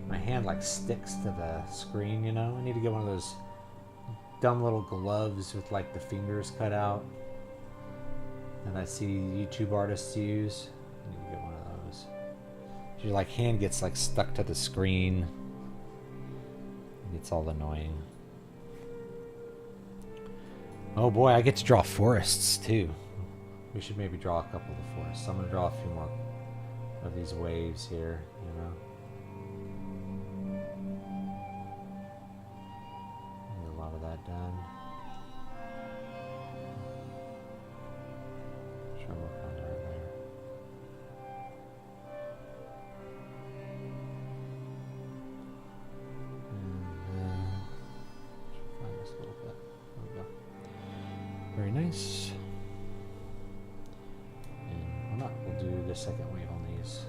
My hand like sticks to the screen, you know? I need to get one of those dumb little gloves with like the fingers cut out that I see YouTube artists use. I need to get one of those. Your like hand gets like stuck to the screen. It's all annoying. Oh boy, I get to draw forests too. We should maybe draw a couple of the forests. I'm gonna draw a few more of these waves here, you know. Get a lot of that done. Try to work on that there. Find this little bit. There we go. Very nice. And why not? We'll do the second wave on these.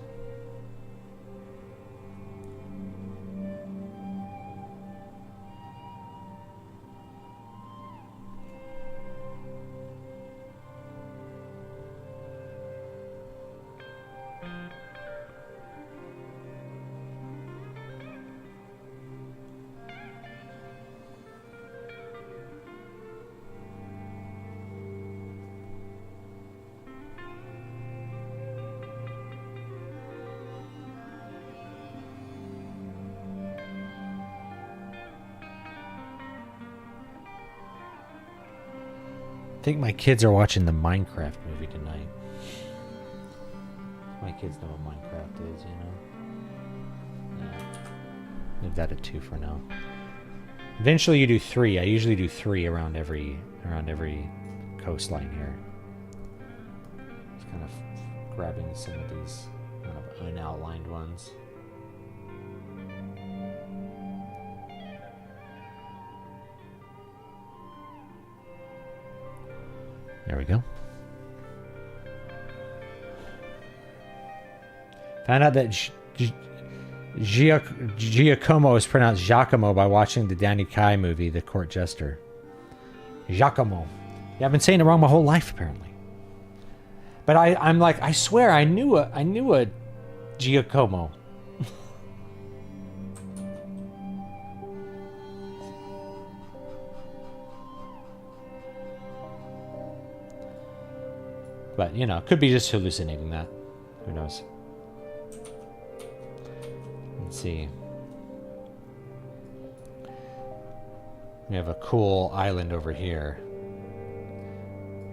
think my kids are watching the Minecraft movie tonight. My kids know what Minecraft is, you know? Yeah. Leave that at 2 for now. Eventually you do 3. I usually do 3 around every coastline here. Just kind of grabbing some of these kind of unoutlined ones. There we go. Found out that Giacomo is pronounced Giacomo by watching the Danny Kai movie, The Court Jester. Giacomo. Yeah, I've been saying it wrong my whole life, apparently. But I'm like, I swear I knew a Giacomo. But, you know, could be just hallucinating that. Who knows? Let's see. We have a cool island over here.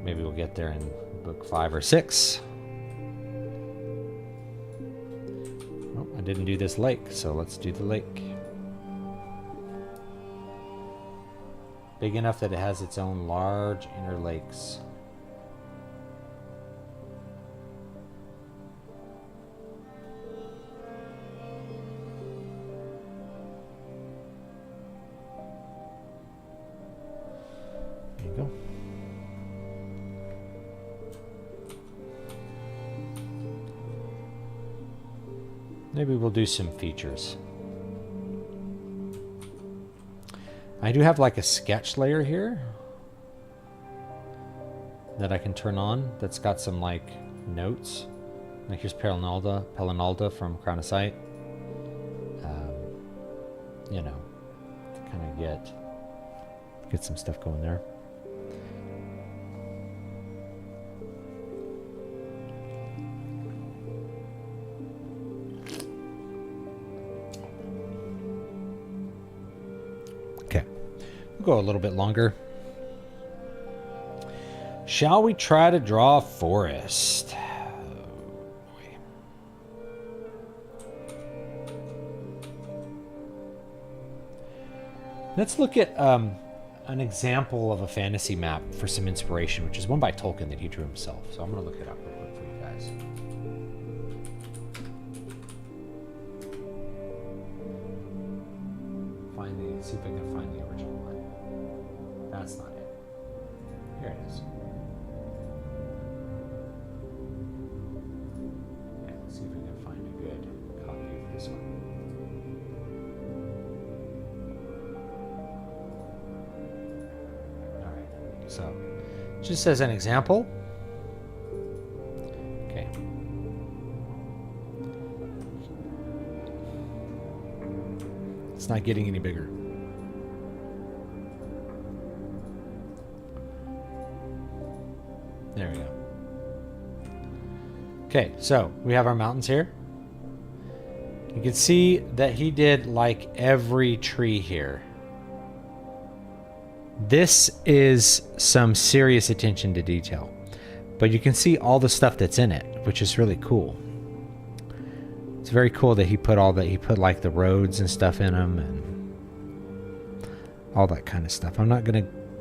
Maybe we'll get there in book 5 or 6. Oh, I didn't do this lake, so let's do the lake. Big enough that it has its own large inner lakes. Maybe we'll do some features. I do have like a sketch layer here that I can turn on that's got some like notes. Like here's Pelinalda from Crown of Sight. You know, to kind of get some stuff going there. Go a little bit longer. Shall we try to draw a forest? Let's look at an example of a fantasy map for some inspiration, which is one by Tolkien that he drew himself. So I'm going to look it up real quick for you guys. See if I can find the original one. That's not it. Here it is. Yeah, let's see if we can find a good copy of this one. Alright, so just as an example. Okay. It's not getting any bigger. There we go. Okay, so we have our mountains here. You can see that he did like every tree here. This is some serious attention to detail. But you can see all the stuff that's in it, which is really cool. It's very cool that he put like the roads and stuff in them and all that kind of stuff.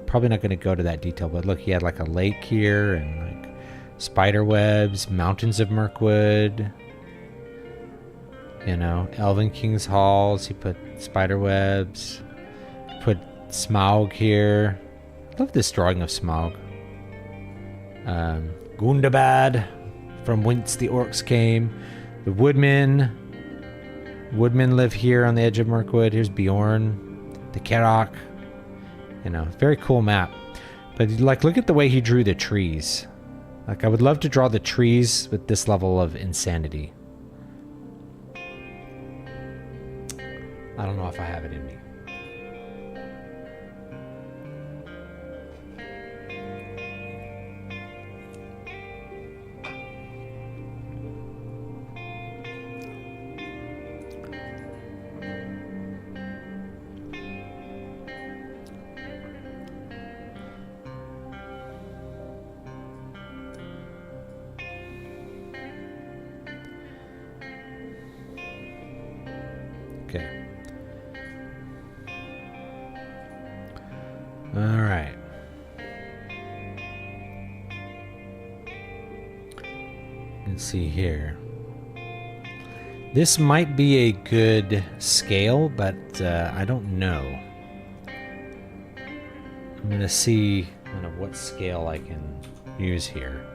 Probably not gonna go to that detail, but look, he had like a lake here and like spider webs, mountains of Mirkwood, you know, Elven King's Halls. He put spider webs, put Smaug here. I love this drawing of Smaug. Gundabad, from whence the orcs came. The woodmen live here on the edge of Mirkwood. Here's Bjorn, the Kerok. You know, very cool map. But like, look at the way he drew the trees. Like, I would love to draw the trees with this level of insanity. I don't know if I have it in me. All right. Let's see here. This might be a good scale, but I don't know. I'm going to see kind of what scale I can use here.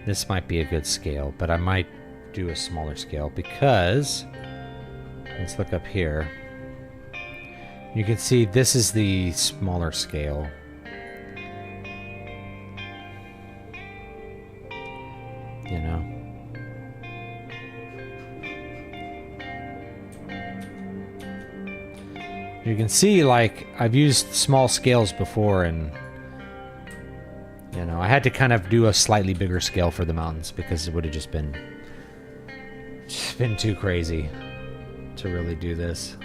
This might be a good scale, but I might do a smaller scale because, let's look up here. You can see this is the smaller scale. You know? You can see, like, I've used small scales before, and you know, I had to kind of do a slightly bigger scale for the mountains because it would have just been too crazy to really do this.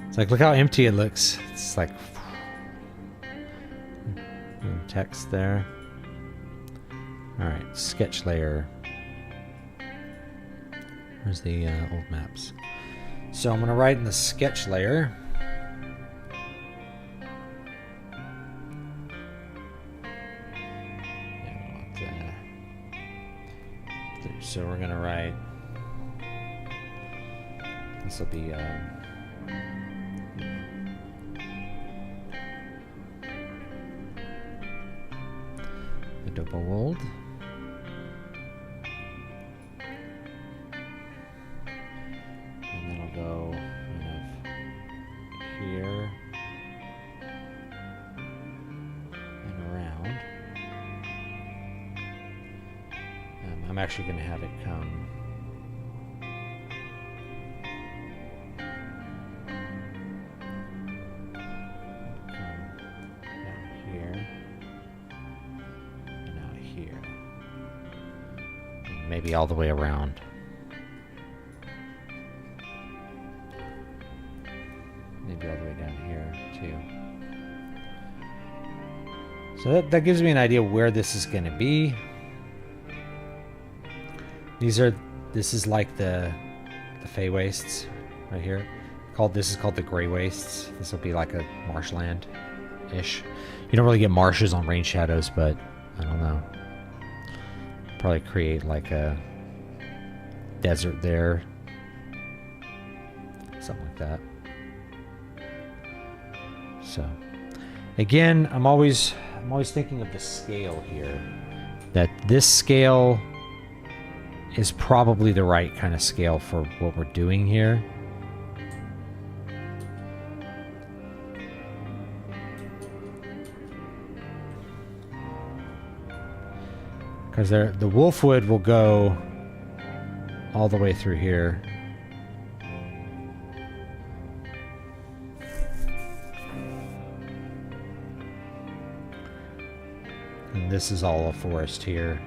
It's like, look how empty it looks. It's like text there. All right, sketch layer. Where's the old maps? So I'm gonna write in the sketch layer. So we're gonna write. This will be. The double world. And then I'll go kind of here and around. I'm actually going to have it come down here and out here. And maybe all the way around. Maybe all the way down here too. So that gives me an idea where this is going to be. This is like the Fey Wastes right here. This is called the Grey Wastes. This will be like a marshland-ish. You don't really get marshes on Rain Shadows, but I don't know. Probably create like a desert there. Something like that. So again, I'm always thinking of the scale here. That this scale is probably the right kind of scale for what we're doing here. Because the wolfwood will go all the way through here. And this is all a forest here.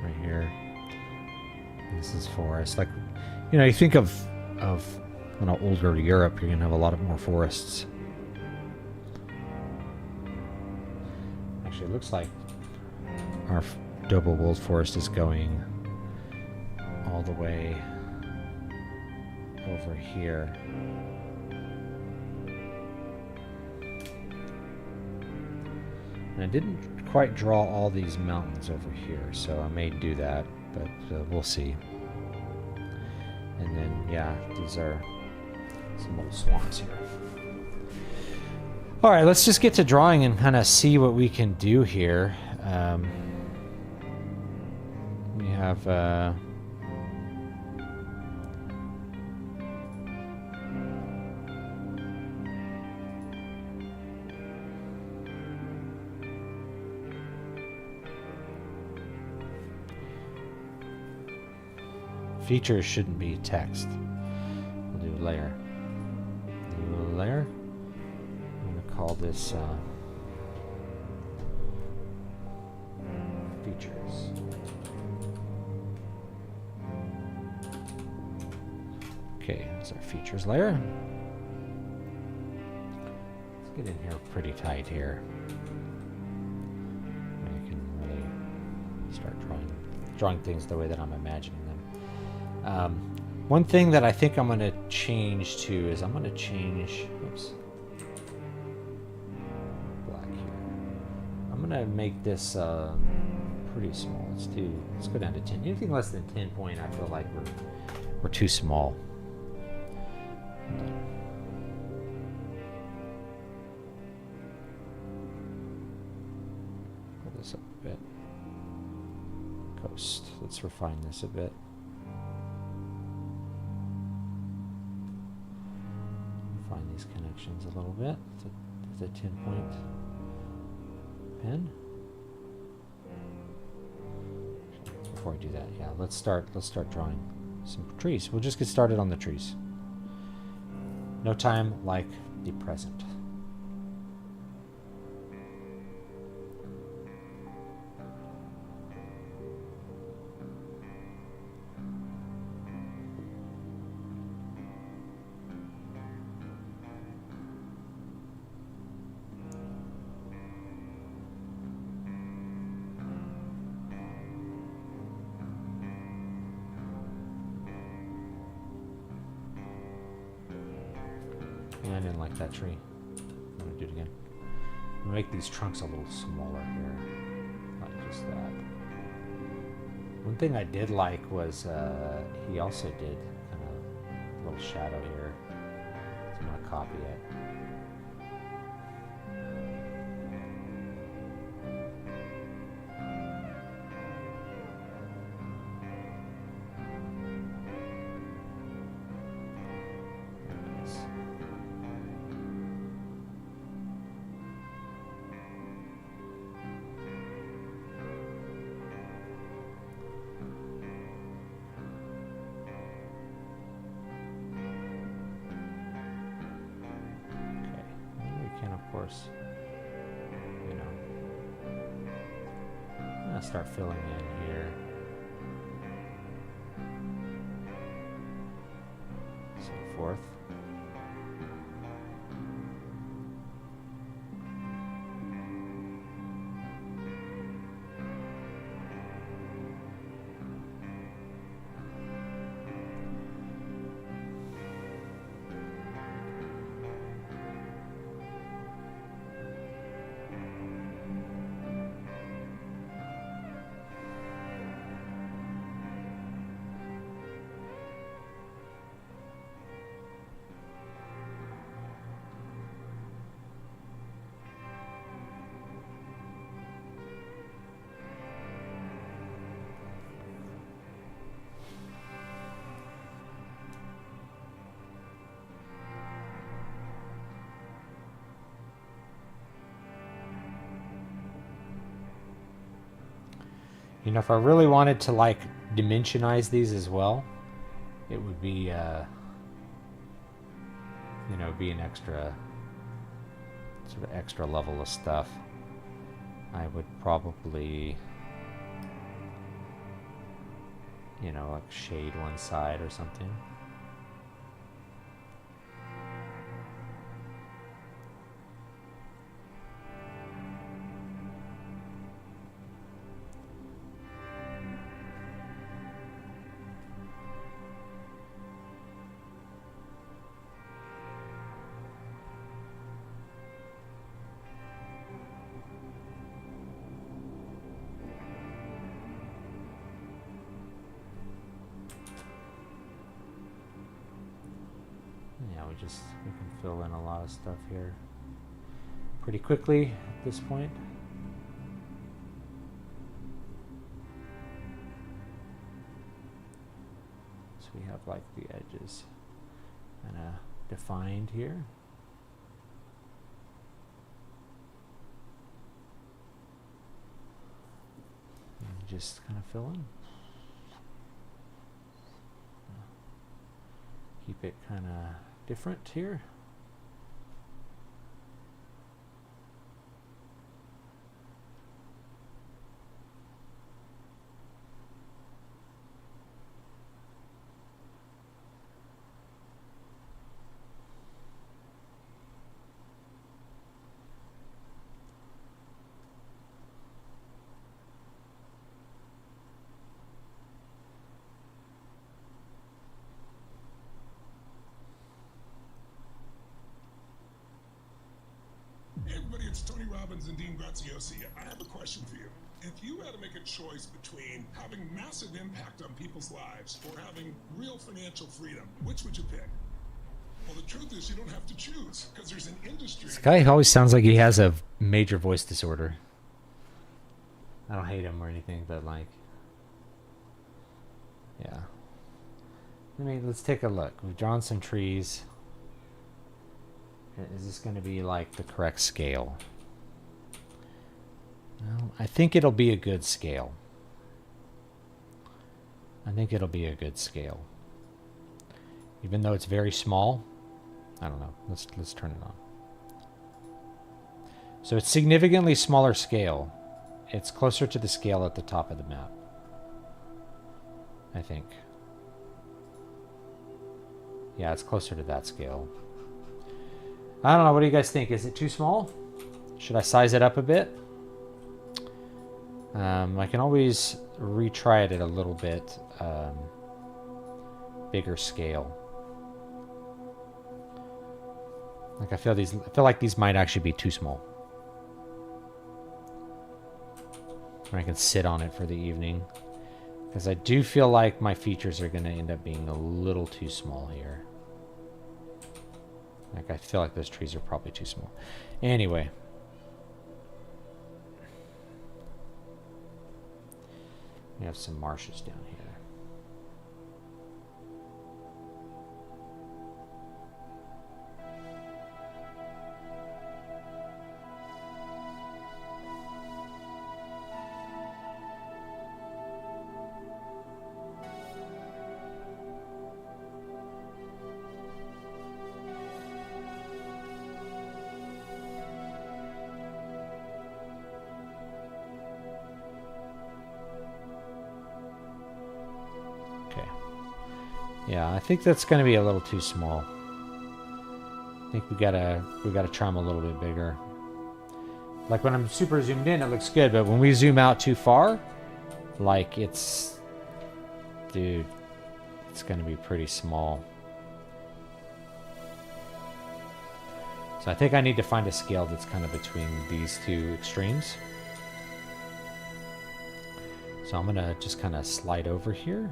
Right here. This is forest. Like, you know, you think of older Europe, you're gonna have a lot of more forests. Actually, it looks like our double wold forest is going all the way over here. And I didn't quite draw all these mountains over here, so I may do that, but we'll see. And then, yeah, these are some old swamps here. All right, let's just get to drawing and kind of see what we can do here. We have... features shouldn't be text. We'll do layer. Do layer. I'm going to call this features. Okay, that's our features layer. get in here pretty tight here. I can really start drawing things the way that I'm imagining them. One thing that I think I'm going to change to is I'm going to change, oops, black here. I'm going to make this pretty small. Let's go down to 10. Anything less than 10 point, I feel like we're too small. Pull this up a bit. Coast. Let's refine this a bit. Refine these connections a little bit with a 10-point pen. Before I do that, yeah, let's start drawing some trees. We'll just get started on the trees. No time like the present. I didn't like that tree. I'm going to do it again. I'm going to make these trunks a little smaller here. Like just that. One thing I did like was he also did kind of a little shadow here. So I'm going to copy it. You know, I'm gonna start filling in here. So forth. You know, if I really wanted to like dimensionize these as well, it would be, you know, be an extra, sort of extra level of stuff. I would probably, you know, like shade one side or something. We can fill in a lot of stuff here pretty quickly at this point. So we have like the edges kind of defined here. And just kind of fill in. Keep it kind of different here. Hey everybody, it's Tony Robbins and Dean Graziosi. I have a question for you. If you had to make a choice between having massive impact on people's lives or having real financial freedom, which would you pick? Well, the truth is you don't have to choose because there's an industry. This guy always sounds like he has a major voice disorder. I don't hate him or anything, but like, yeah. Let's take a look. We've drawn some trees. Is this going to be like the correct scale? Well, I think it'll be a good scale. I think it'll be a good scale. Even though it's very small. I don't know. Let's turn it on. So it's significantly smaller scale. It's closer to the scale at the top of the map, I think. Yeah, it's closer to that scale. I don't know. What do you guys think? Is it too small? Should I size it up a bit? I can always retry it at a little bit bigger scale. Like I feel like these might actually be too small. Or I can sit on it for the evening. Because I do feel like my features are going to end up being a little too small here. Like I feel like those trees are probably too small. Anyway. We have some marshes down here. Yeah, I think that's going to be a little too small. I think we gotta try them a little bit bigger. Like when I'm super zoomed in, it looks good, but when we zoom out too far, like it's, dude, it's going to be pretty small. So I think I need to find a scale that's kind of between these two extremes. So I'm going to just kind of slide over here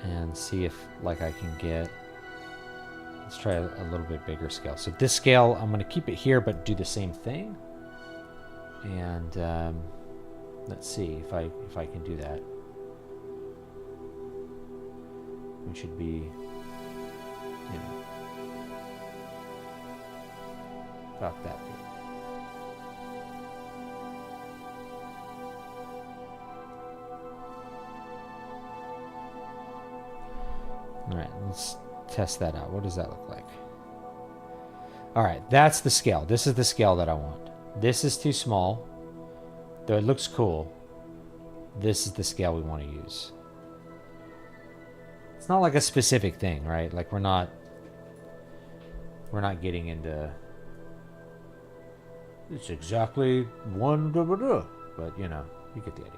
and see if like I can get, let's try a little bit bigger scale. So this scale, I'm going to keep it here but do the same thing. And let's see if I can do that. We should be, you know, about that big. Alright, let's test that out. What does that look like? Alright, that's the scale. This is the scale that I want. This is too small, though it looks cool. This is the scale we want to use. It's not like a specific thing, right? Like we're not getting into it's exactly one, but you know, you get the idea.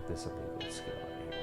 This will be a good scale right here.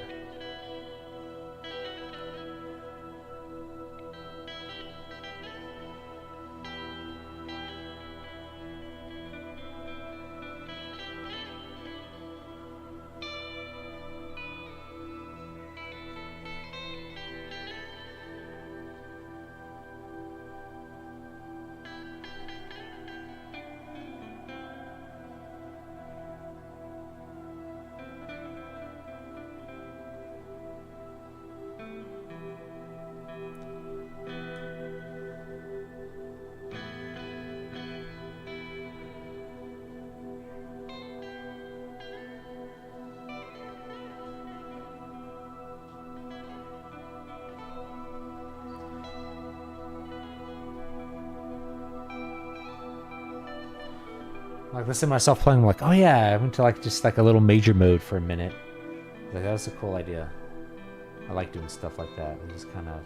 Like, listen to myself playing, I'm like, oh yeah, I went to like just like a little major mode for a minute. Like, that was a cool idea. I like doing stuff like that. We just kind of,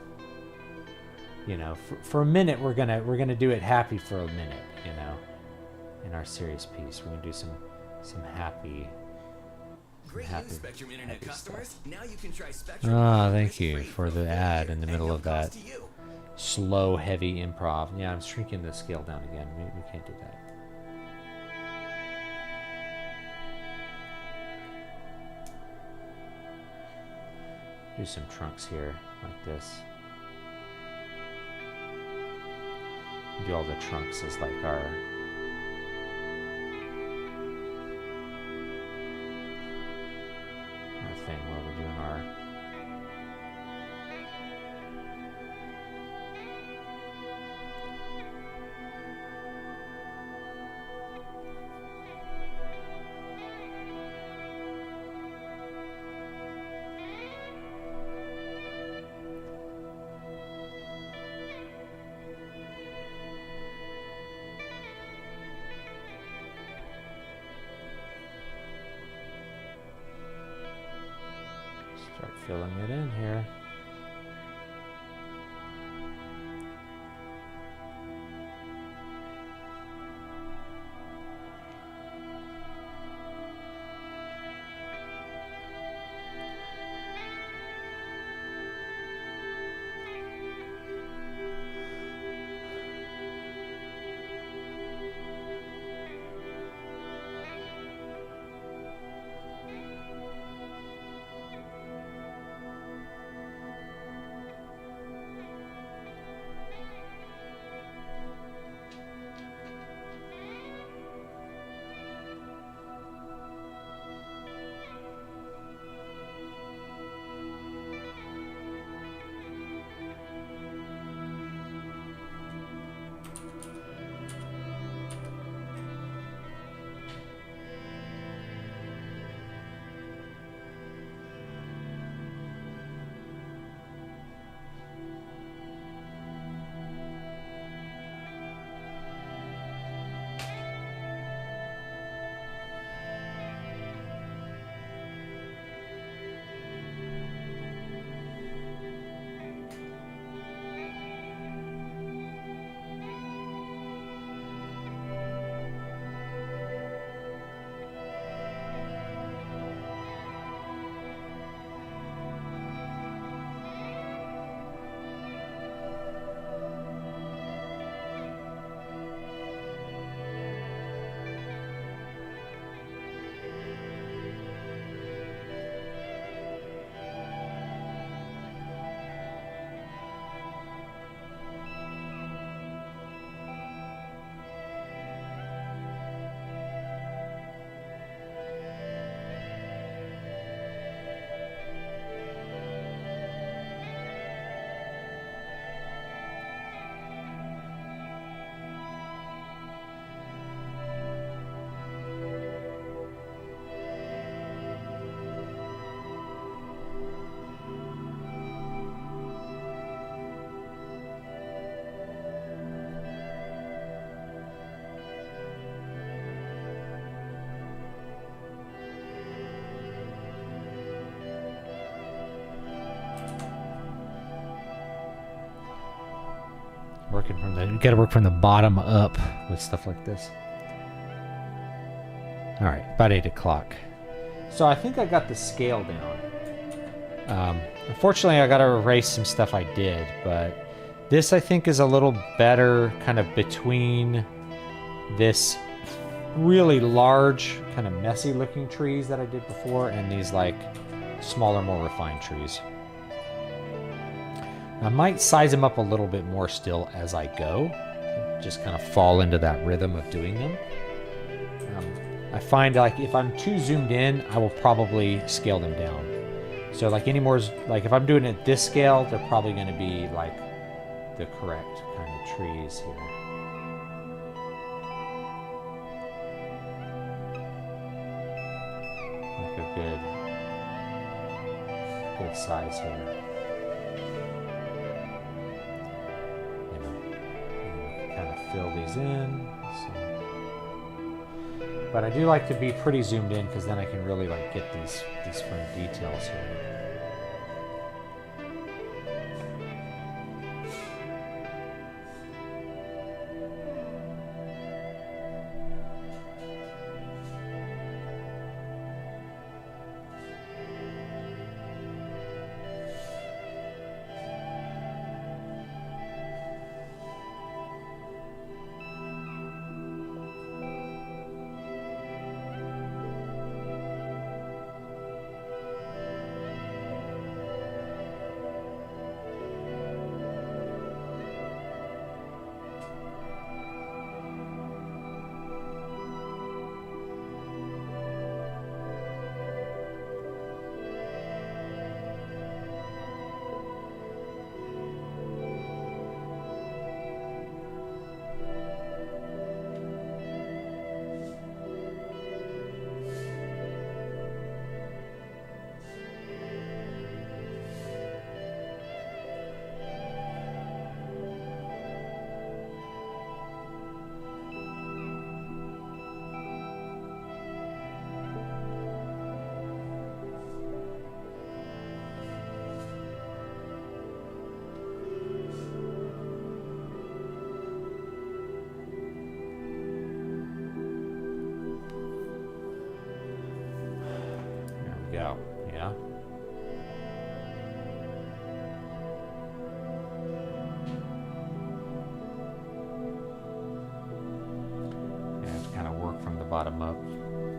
you know, for a minute we're gonna do it happy for a minute, you know. In our serious piece, we're gonna do some happy. Great news, Spectrum Internet customers. Now you can try Spectrum. Ah, thank you for the ad in the middle of that slow, heavy improv. Yeah, I'm shrinking the scale down again. We can't do that. Do some trunks here, like this. Do all the trunks as like our thing where we're doing our start filling it in here. Working from you gotta work from the bottom up with stuff like this. All right, about 8 o'clock. So I think I got the scale down. Unfortunately, I gotta erase some stuff I did, but this I think is a little better, kind of between this really large, kind of messy looking trees that I did before and these like smaller, more refined trees. I might size them up a little bit more still as I go, just kind of fall into that rhythm of doing them. I find like if I'm too zoomed in, I will probably scale them down. So like any more, like if I'm doing it at this scale, they're probably going to be like the correct kind of trees here. Like a good size here. Kind of fill these in. So But I do like to be pretty zoomed in because then I can really like get these fun details here. Go. Yeah. Yeah, kind of work from the bottom up.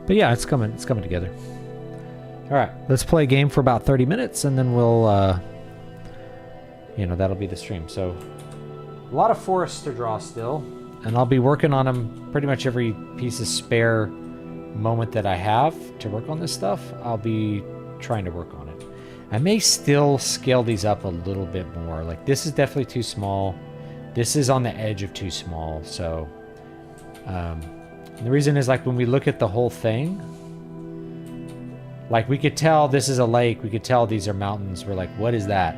But yeah, it's coming together. All right, let's play a game for about 30 minutes, and then we'll, that'll be the stream. So, a lot of forests to draw still, and I'll be working on them pretty much every piece of spare moment that I have to work on this stuff. I'll be trying to work on it. I may still scale these up a little bit more. Like, this is definitely too small. This is on the edge of too small. So, the reason is, like, when we look at the whole thing, like, we could tell this is a lake. We could tell these are mountains. We're like, what is that?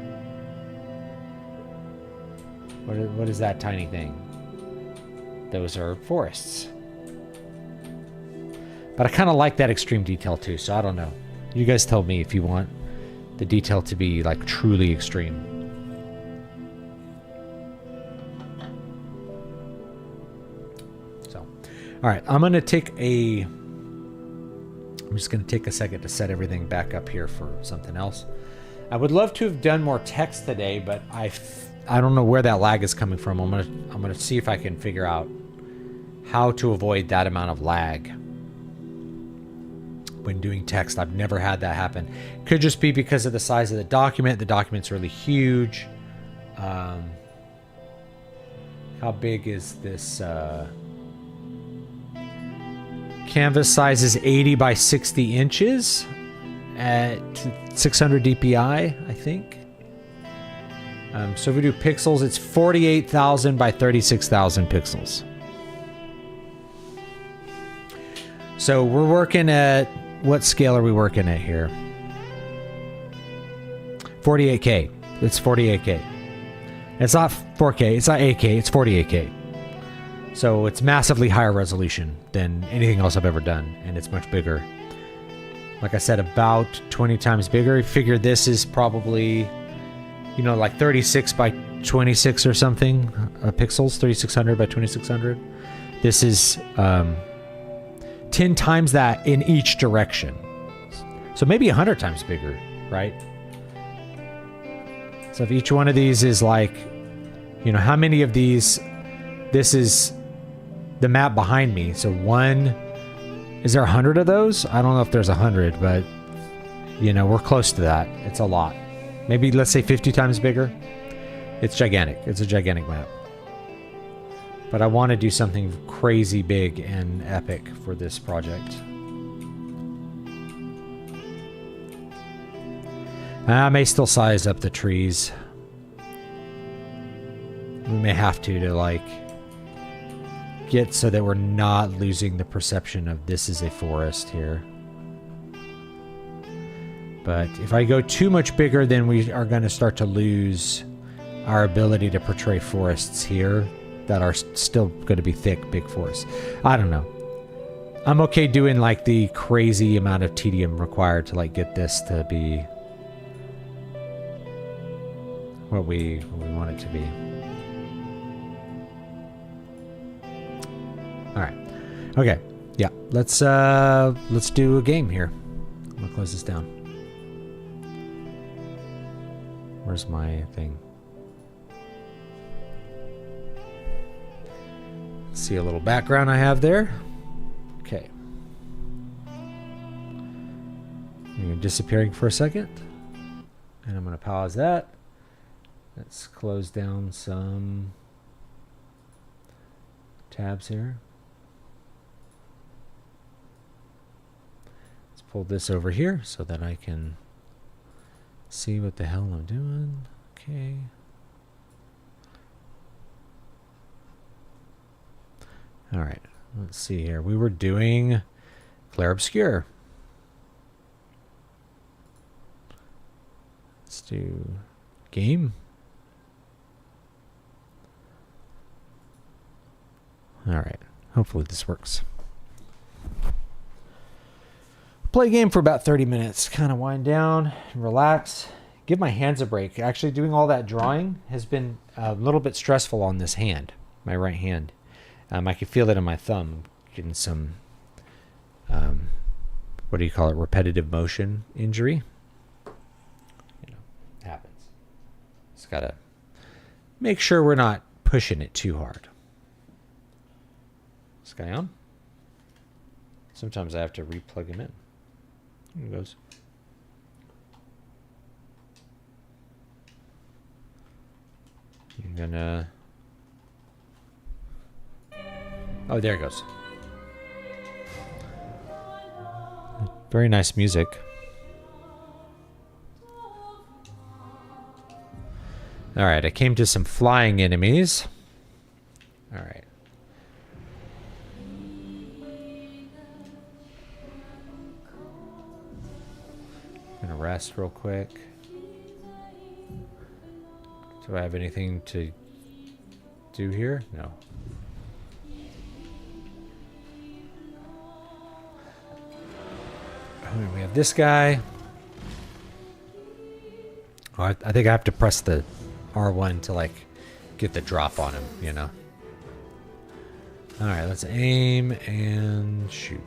What is that tiny thing? Those are forests. But I kind of like that extreme detail too, so I don't know. You guys tell me if you want the detail to be, like, truly extreme. So, all right, I'm just going to take a second to set everything back up here for something else. I would love to have done more text today, but I don't know where that lag is coming from. I'm going to see if I can figure out how to avoid that amount of lag when doing text. I've never had that happen. Could just be because of the size of the document. The document's really huge. How big is this? Canvas size is 80 by 60 inches at 600 dpi, I think. So if we do pixels, it's 48,000 by 36,000 pixels. So we're working at, what scale are we working at here? 48K. It's 48K. It's not 4K. It's not 8K. It's 48K. So it's massively higher resolution than anything else I've ever done, and it's much bigger. Like I said, about 20 times bigger. I figure this is probably, like 36 by 26 or something pixels, 3600 by 2600. This is 10 times that in each direction. So maybe 100 times bigger, right? So if each one of these is like, how many of these, this is the map behind me. So is there 100 of those? I don't know if there's 100, but we're close to that. It's a lot. Maybe let's say 50 times bigger. It's gigantic. It's a gigantic map. But I want to do something crazy big and epic for this project. I may still size up the trees. We may have to like get so that we're not losing the perception of this is a forest here. But if I go too much bigger, then we are going to start to lose our ability to portray forests here that are still going to be thick, big forests. I don't know. I'm okay doing like the crazy amount of tedium required to like get this to be what we want it to be. All right. Okay. Yeah. Let's do a game here. I'm gonna close this down. Where's my thing? See a little background I have there. Okay. You're disappearing for a second. And I'm going to pause that. Let's close down some tabs here. Let's pull this over here so that I can see what the hell I'm doing. Okay. All right. Let's see here. We were doing Clair Obscur. Let's do game. All right. Hopefully this works. Play a game for about 30 minutes. Kind of wind down, relax, give my hands a break. Actually, doing all that drawing has been a little bit stressful on this hand, my right hand. I can feel it in my thumb, getting some, what do you call it, repetitive motion injury. You know, happens. Just gotta make sure we're not pushing it too hard. This guy on? Sometimes I have to re-plug him in. Here he goes. I'm gonna... Oh, there it goes. Very nice music. Alright, I came to some flying enemies. Alright. Gonna rest real quick. Do I have anything to do here? No. We have this guy. Oh, I think I have to press the R1 to like get the drop on him, you know. All right, let's aim and shoot.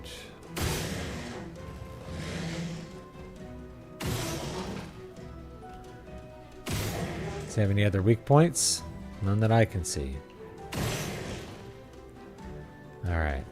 Does he have any other weak points? None that I can see. All right.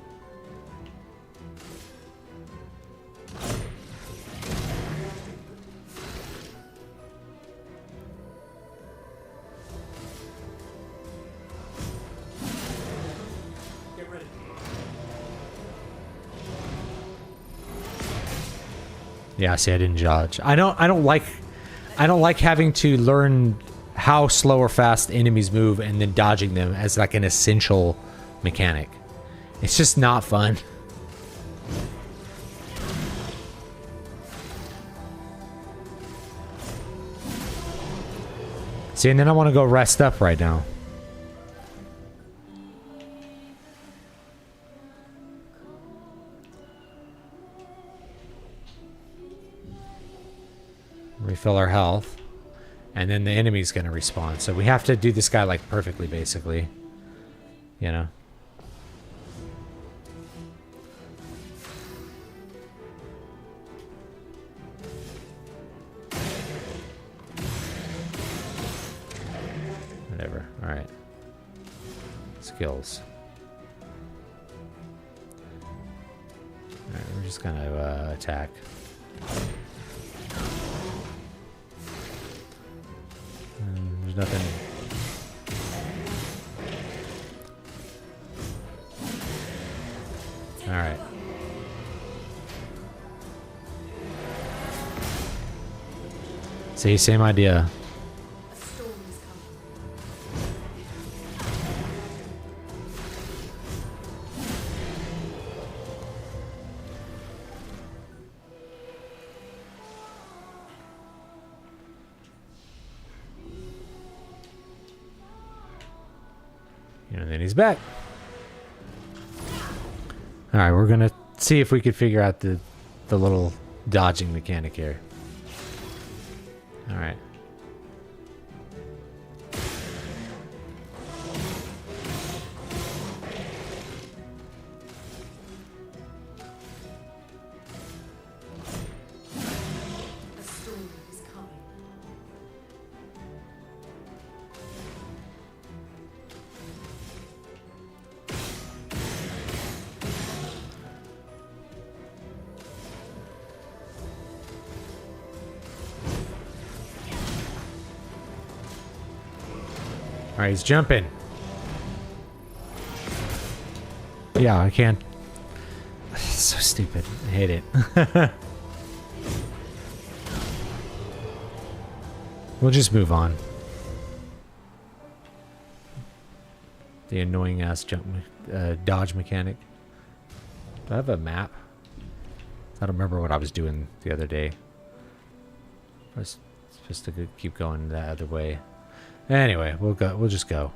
Yeah, see, I didn't dodge. I don't like having to learn how slow or fast enemies move and then dodging them as like an essential mechanic. It's just not fun. See, and then I want to go rest up right now. Refill our health, and then the enemy's gonna respawn. So we have to do this guy like perfectly, basically. You know. Whatever. All right. Skills. All right, we're just gonna attack. There's nothing. All right. See, same idea. A storm is coming. And then he's back. All right, we're gonna see if we could figure out the little dodging mechanic here. All right. A storm is coming. All right, he's jumping. Yeah, I can't. So stupid. I hate it. We'll just move on. The annoying ass dodge mechanic. Do I have a map? I don't remember what I was doing the other day. I was supposed to keep going the other way. Anyway, we'll go. We'll just go.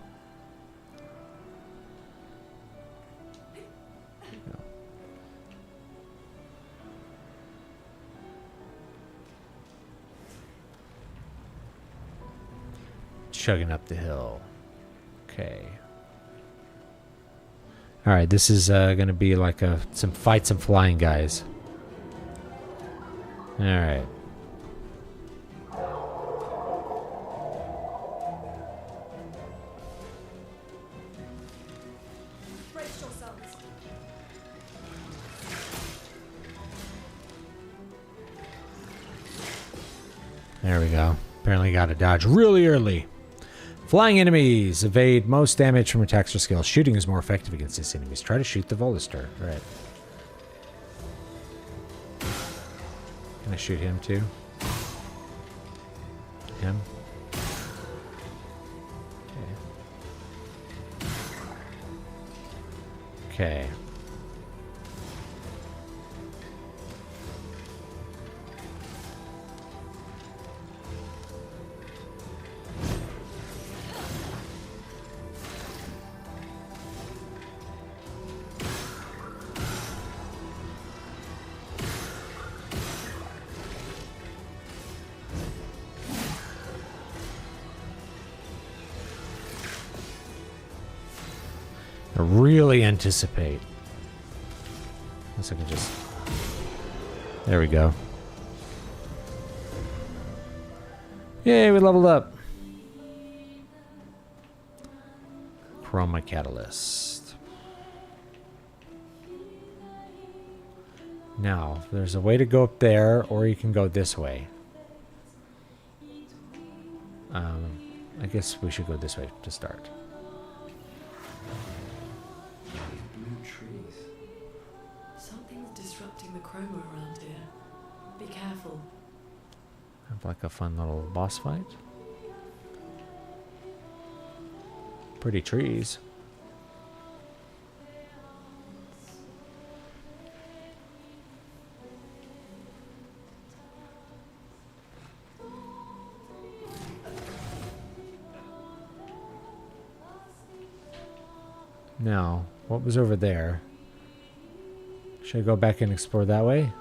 Chugging up the hill. Okay. All right, this is going to be like some flying guys. All right. Brace yourselves. There we go. Apparently got to dodge really early. Flying enemies evade most damage from attacks or skills. Shooting is more effective against these enemies. Try to shoot the Volister. All right. Can I shoot him too? Him? Okay. I really anticipate. Unless I can just... There we go. Yay, we leveled up. Chroma Catalyst. Now, there's a way to go up there, or you can go this way. I guess we should go this way to start. Blue trees. Something's disrupting the chroma around here. Be careful. Have like a fun little boss fight. Pretty trees. Now, what was over there? Should I go back and explore that way?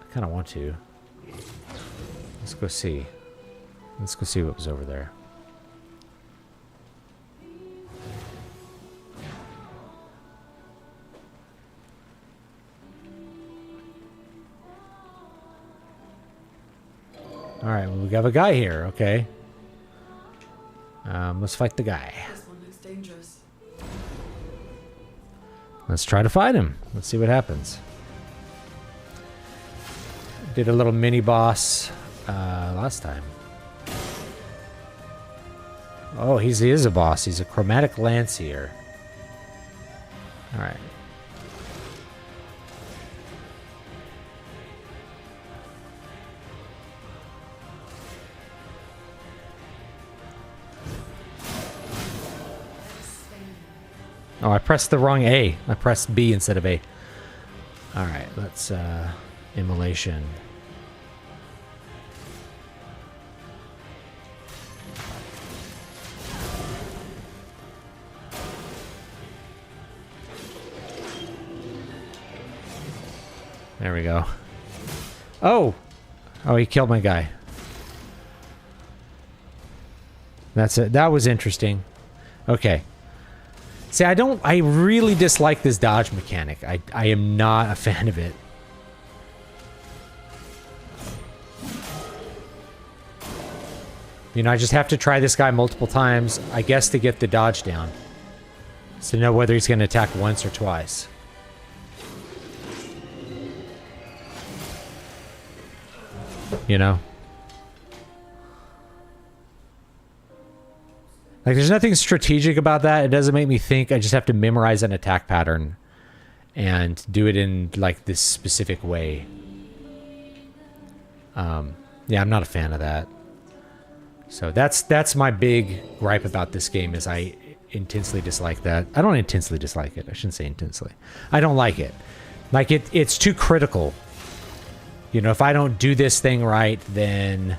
I kind of want to. Let's go see. Let's go see what was over there. Alright, well, we have a guy here. Okay. Let's fight the guy. This one looks dangerous. Let's try to fight him. Let's see what happens. Did a little mini boss last time. Oh, he is a boss. He's a chromatic lancier. All right. Oh, I pressed the wrong A. I pressed B instead of A. All right, let's immolation. There we go. Oh! Oh, he killed my guy. That's it. That was interesting. Okay. See, I really dislike this dodge mechanic. I am not a fan of it. You know, I just have to try this guy multiple times, I guess, to get the dodge down. So to know whether he's going to attack once or twice. You know? Like, there's nothing strategic about that. It doesn't make me think. I just have to memorize an attack pattern and do it in, like, this specific way. Yeah, I'm not a fan of that. So that's my big gripe about this game, is I intensely dislike that. I don't intensely dislike it. I shouldn't say intensely. I don't like it. Like, it's too critical. You know, if I don't do this thing right, then...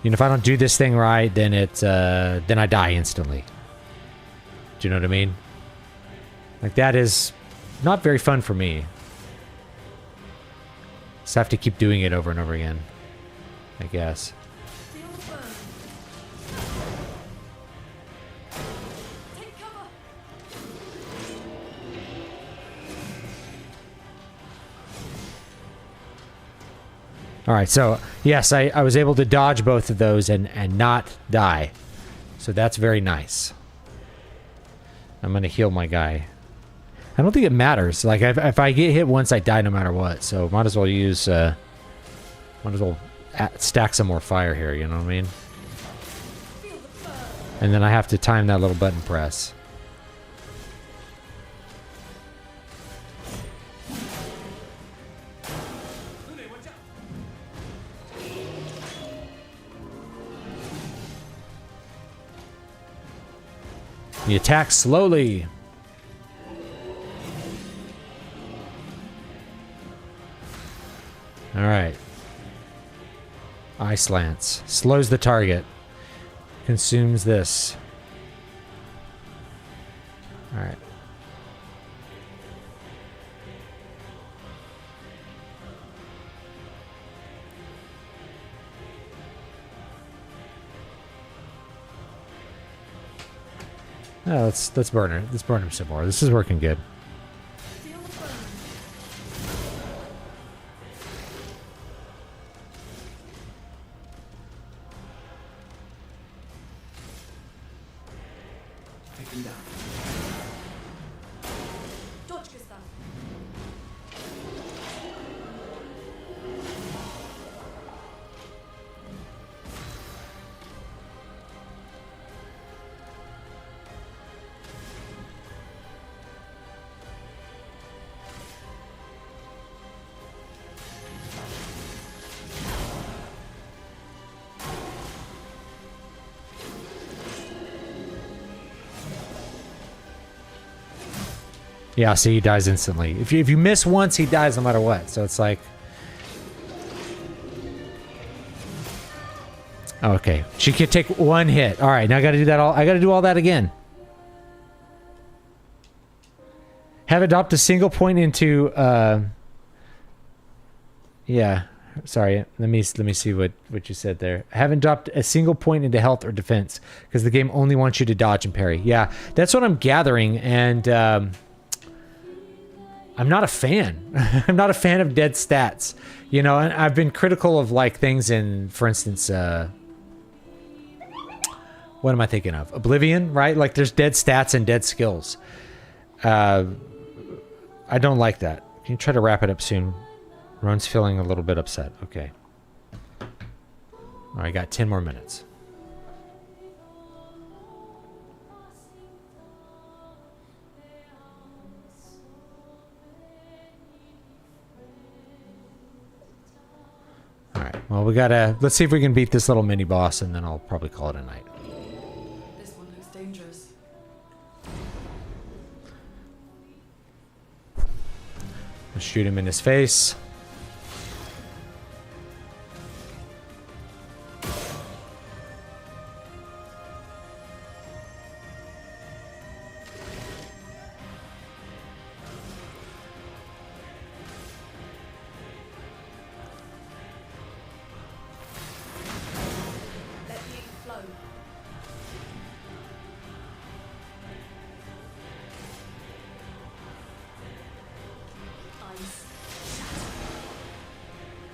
You know, if I don't do this thing right, then then I die instantly. Do you know what I mean? Like, that is not very fun for me. Just have to keep doing it over and over again, I guess. Take cover. All right, so yes, I was able to dodge both of those and not die. So that's very nice. I'm going to heal my guy. I don't think it matters. Like, if I get hit once, I die no matter what. So might as well use, might as well stack some more fire here, you know what I mean? And then I have to time that little button press. You attack slowly. All right. Ice Lance. Slows the target. Consumes this. All right. Oh, let's burn her. Let's burn him some more. This is working good. Feel the burn. Take him down. Dodge Gustav. Yeah, see, he dies instantly. If you miss once, he dies no matter what. So it's like... Okay. She can take one hit. All right, now I got to do that all. I got to do all that again. Have adopt a single point into... Yeah. Sorry. Let me see what you said there. Haven't dropped a single point into health or defense because the game only wants you to dodge and parry. Yeah, that's what I'm gathering, and... I'm not a fan. I'm not a fan of dead stats. You know, and I've been critical of, like, things in, for instance, what am I thinking of? Oblivion, right? Like, there's dead stats and dead skills. I don't like that. Can you try to wrap it up soon? Ron's feeling a little bit upset. Okay. All right, got 10 more minutes. Alright, well, we gotta... Let's see if we can beat this little mini-boss, and then I'll probably call it a night. This one looks dangerous. I'll shoot him in his face.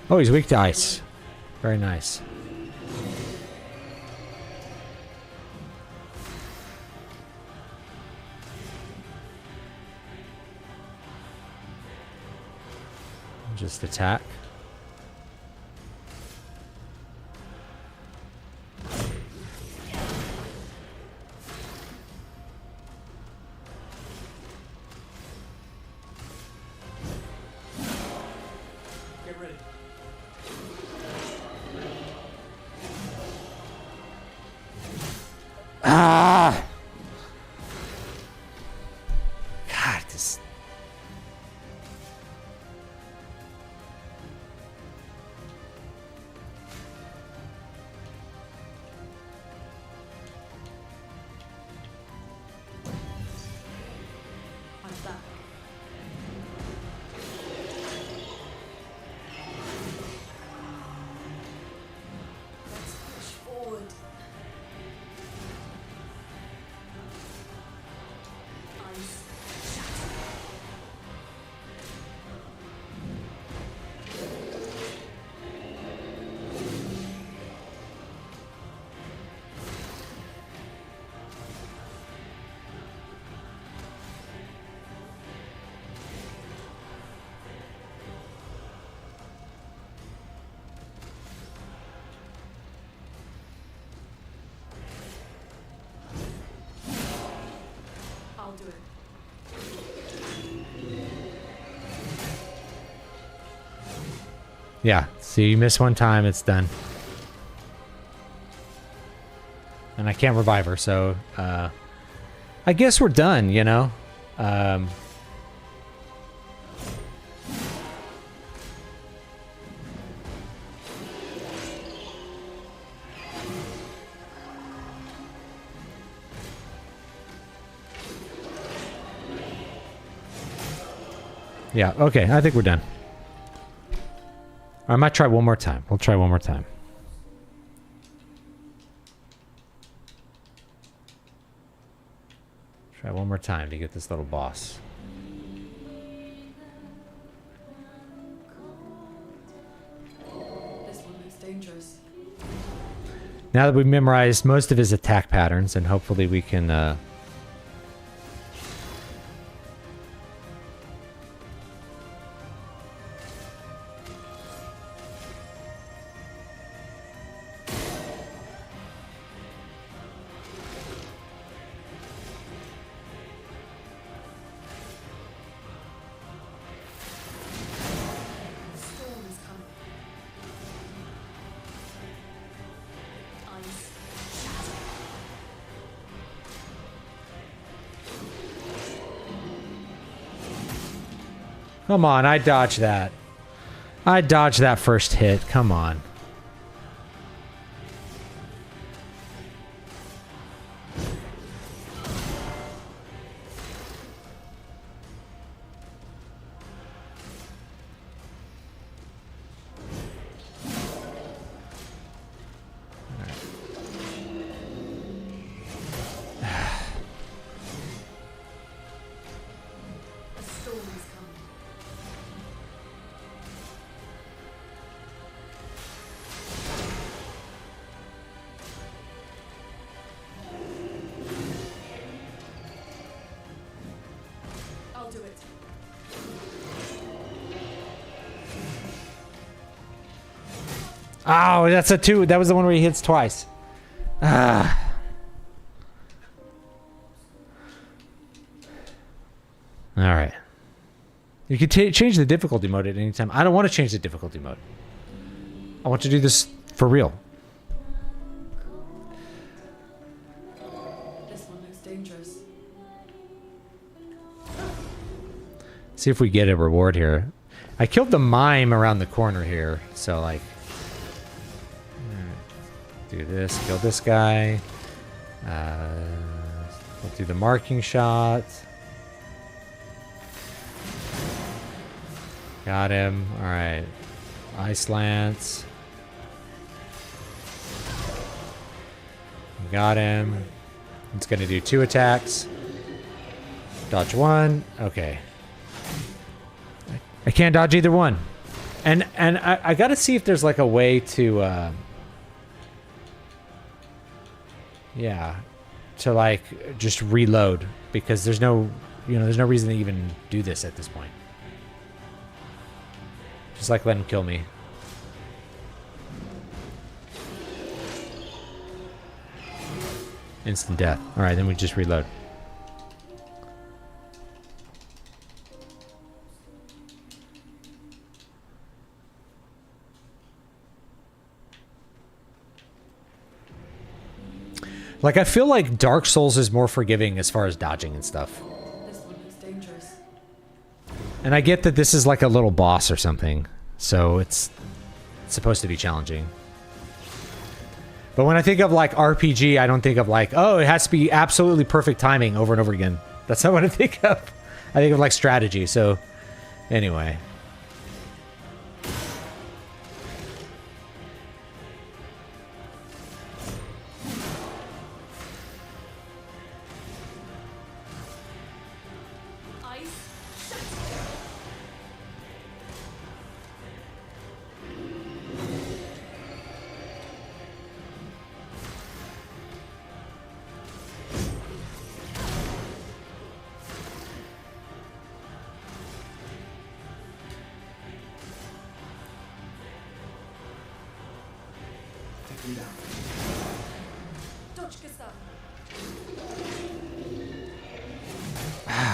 Oh, he's weak to ice. Very nice. Just attack. Get ready. Ah! God, this. I'm back. Let's push forward. Ice. Shatter. I'll do it. Yeah, see, you miss one time, it's done. And I can't revive her, so I guess we're done, you know? Yeah, okay, I think we're done. I might try one more time. We'll try one more time. Try one more time to get this little boss. This one looks dangerous. Now that we've memorized most of his attack patterns, and hopefully we can The storm is coming. Ice. Shatter. Come on, I dodged that. I dodged that first hit. Come on. A storm is coming. I'll do it. Oh, that's a 2. That was the one where he hits twice. Ah. All right. You can change the difficulty mode at any time. I don't want to change the difficulty mode. I want to do this for real. This one looks dangerous. See if we get a reward here. I killed the mime around the corner here, so like, do this, kill this guy. We'll do the marking shot. Got him. All right. Ice Lance. Got him. It's going to do 2 attacks. Dodge 1. Okay. I can't dodge either one. And I got to see if there's like a way to yeah, to like just reload, because there's no, there's no reason to even do this at this point. Just like let him kill me. Instant death. All right, then we just reload. Like, I feel like Dark Souls is more forgiving as far as dodging and stuff. This one looks dangerous. And I get that this is like a little boss or something, so it's supposed to be challenging. But when I think of like RPG, I don't think of like, oh, it has to be absolutely perfect timing over and over again. That's not what I think of. I think of like strategy, so anyway.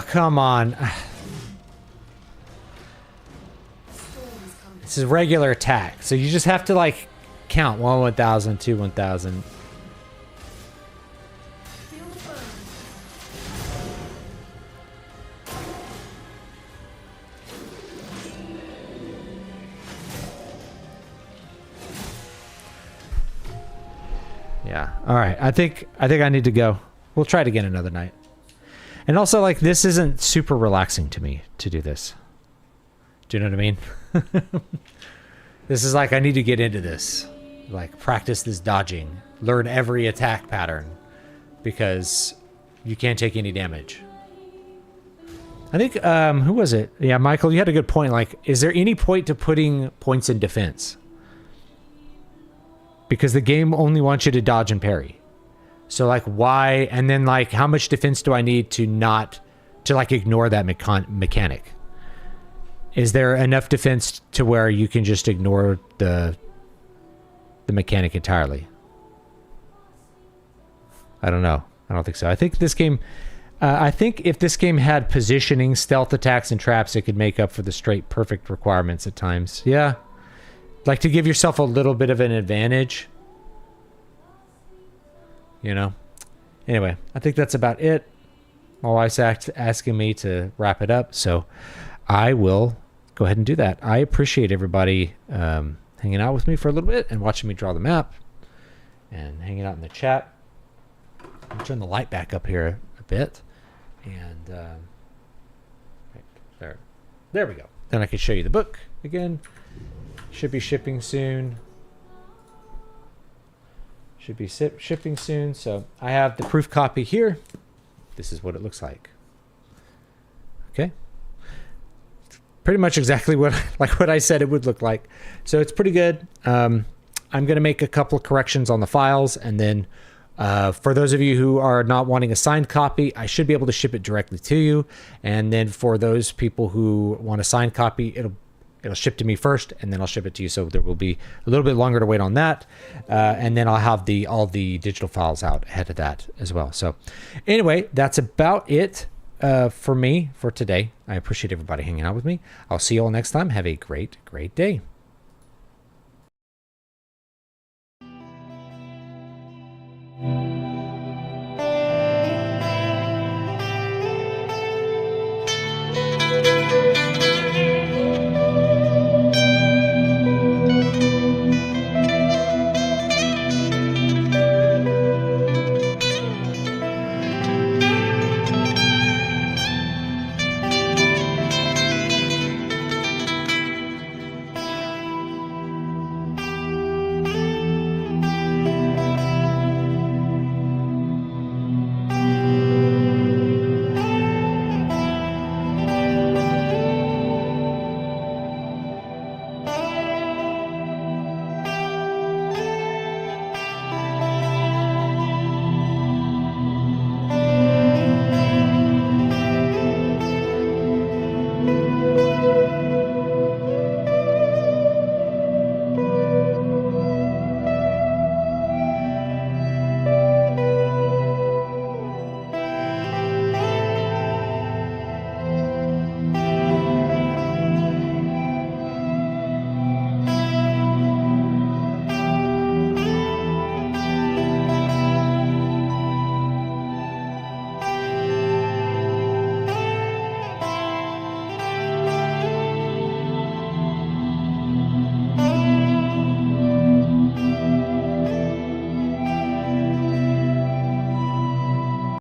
Come on. This is regular attack, so you just have to like count 1 1000, 2 1000. Yeah. All right. I think I need to go. We'll try it again another night. And also, like, this isn't super relaxing to me to do this. Do you know what I mean? This is like, I need to get into this. Like, practice this dodging. Learn every attack pattern. Because you can't take any damage. I think, who was it? Yeah, Michael, you had a good point. Like, is there any point to putting points in defense? Because the game only wants you to dodge and parry. So, like, why? And then, like, how much defense do I need to not, to, like, ignore that mechanic? Is there enough defense to where you can just ignore the mechanic entirely? I don't know. I don't think so. I think this game, I think if this game had positioning, stealth attacks, and traps, it could make up for the straight perfect requirements at times. Yeah. Like, to give yourself a little bit of an advantage. You know? Anyway, I think that's about it. My wife's asking me to wrap it up, so I will go ahead and do that. I appreciate everybody hanging out with me for a little bit and watching me draw the map and hanging out in the chat. I'll turn the light back up here a bit. And right there we go. Then I can show you the book again. Should be shipping soon. Should be shipping soon. So I have the proof copy here. This is what it looks like. Okay. Pretty much exactly what I said it would look like. So it's pretty good. I'm going to make a couple of corrections on the files, and then for those of you who are not wanting a signed copy, I should be able to ship it directly to you. And then for those people who want a signed copy, it'll ship to me first, and then I'll ship it to you. So there will be a little bit longer to wait on that. And then I'll have all the digital files out ahead of that as well. So anyway, that's about it for me for today. I appreciate everybody hanging out with me. I'll see you all next time. Have a great, great day.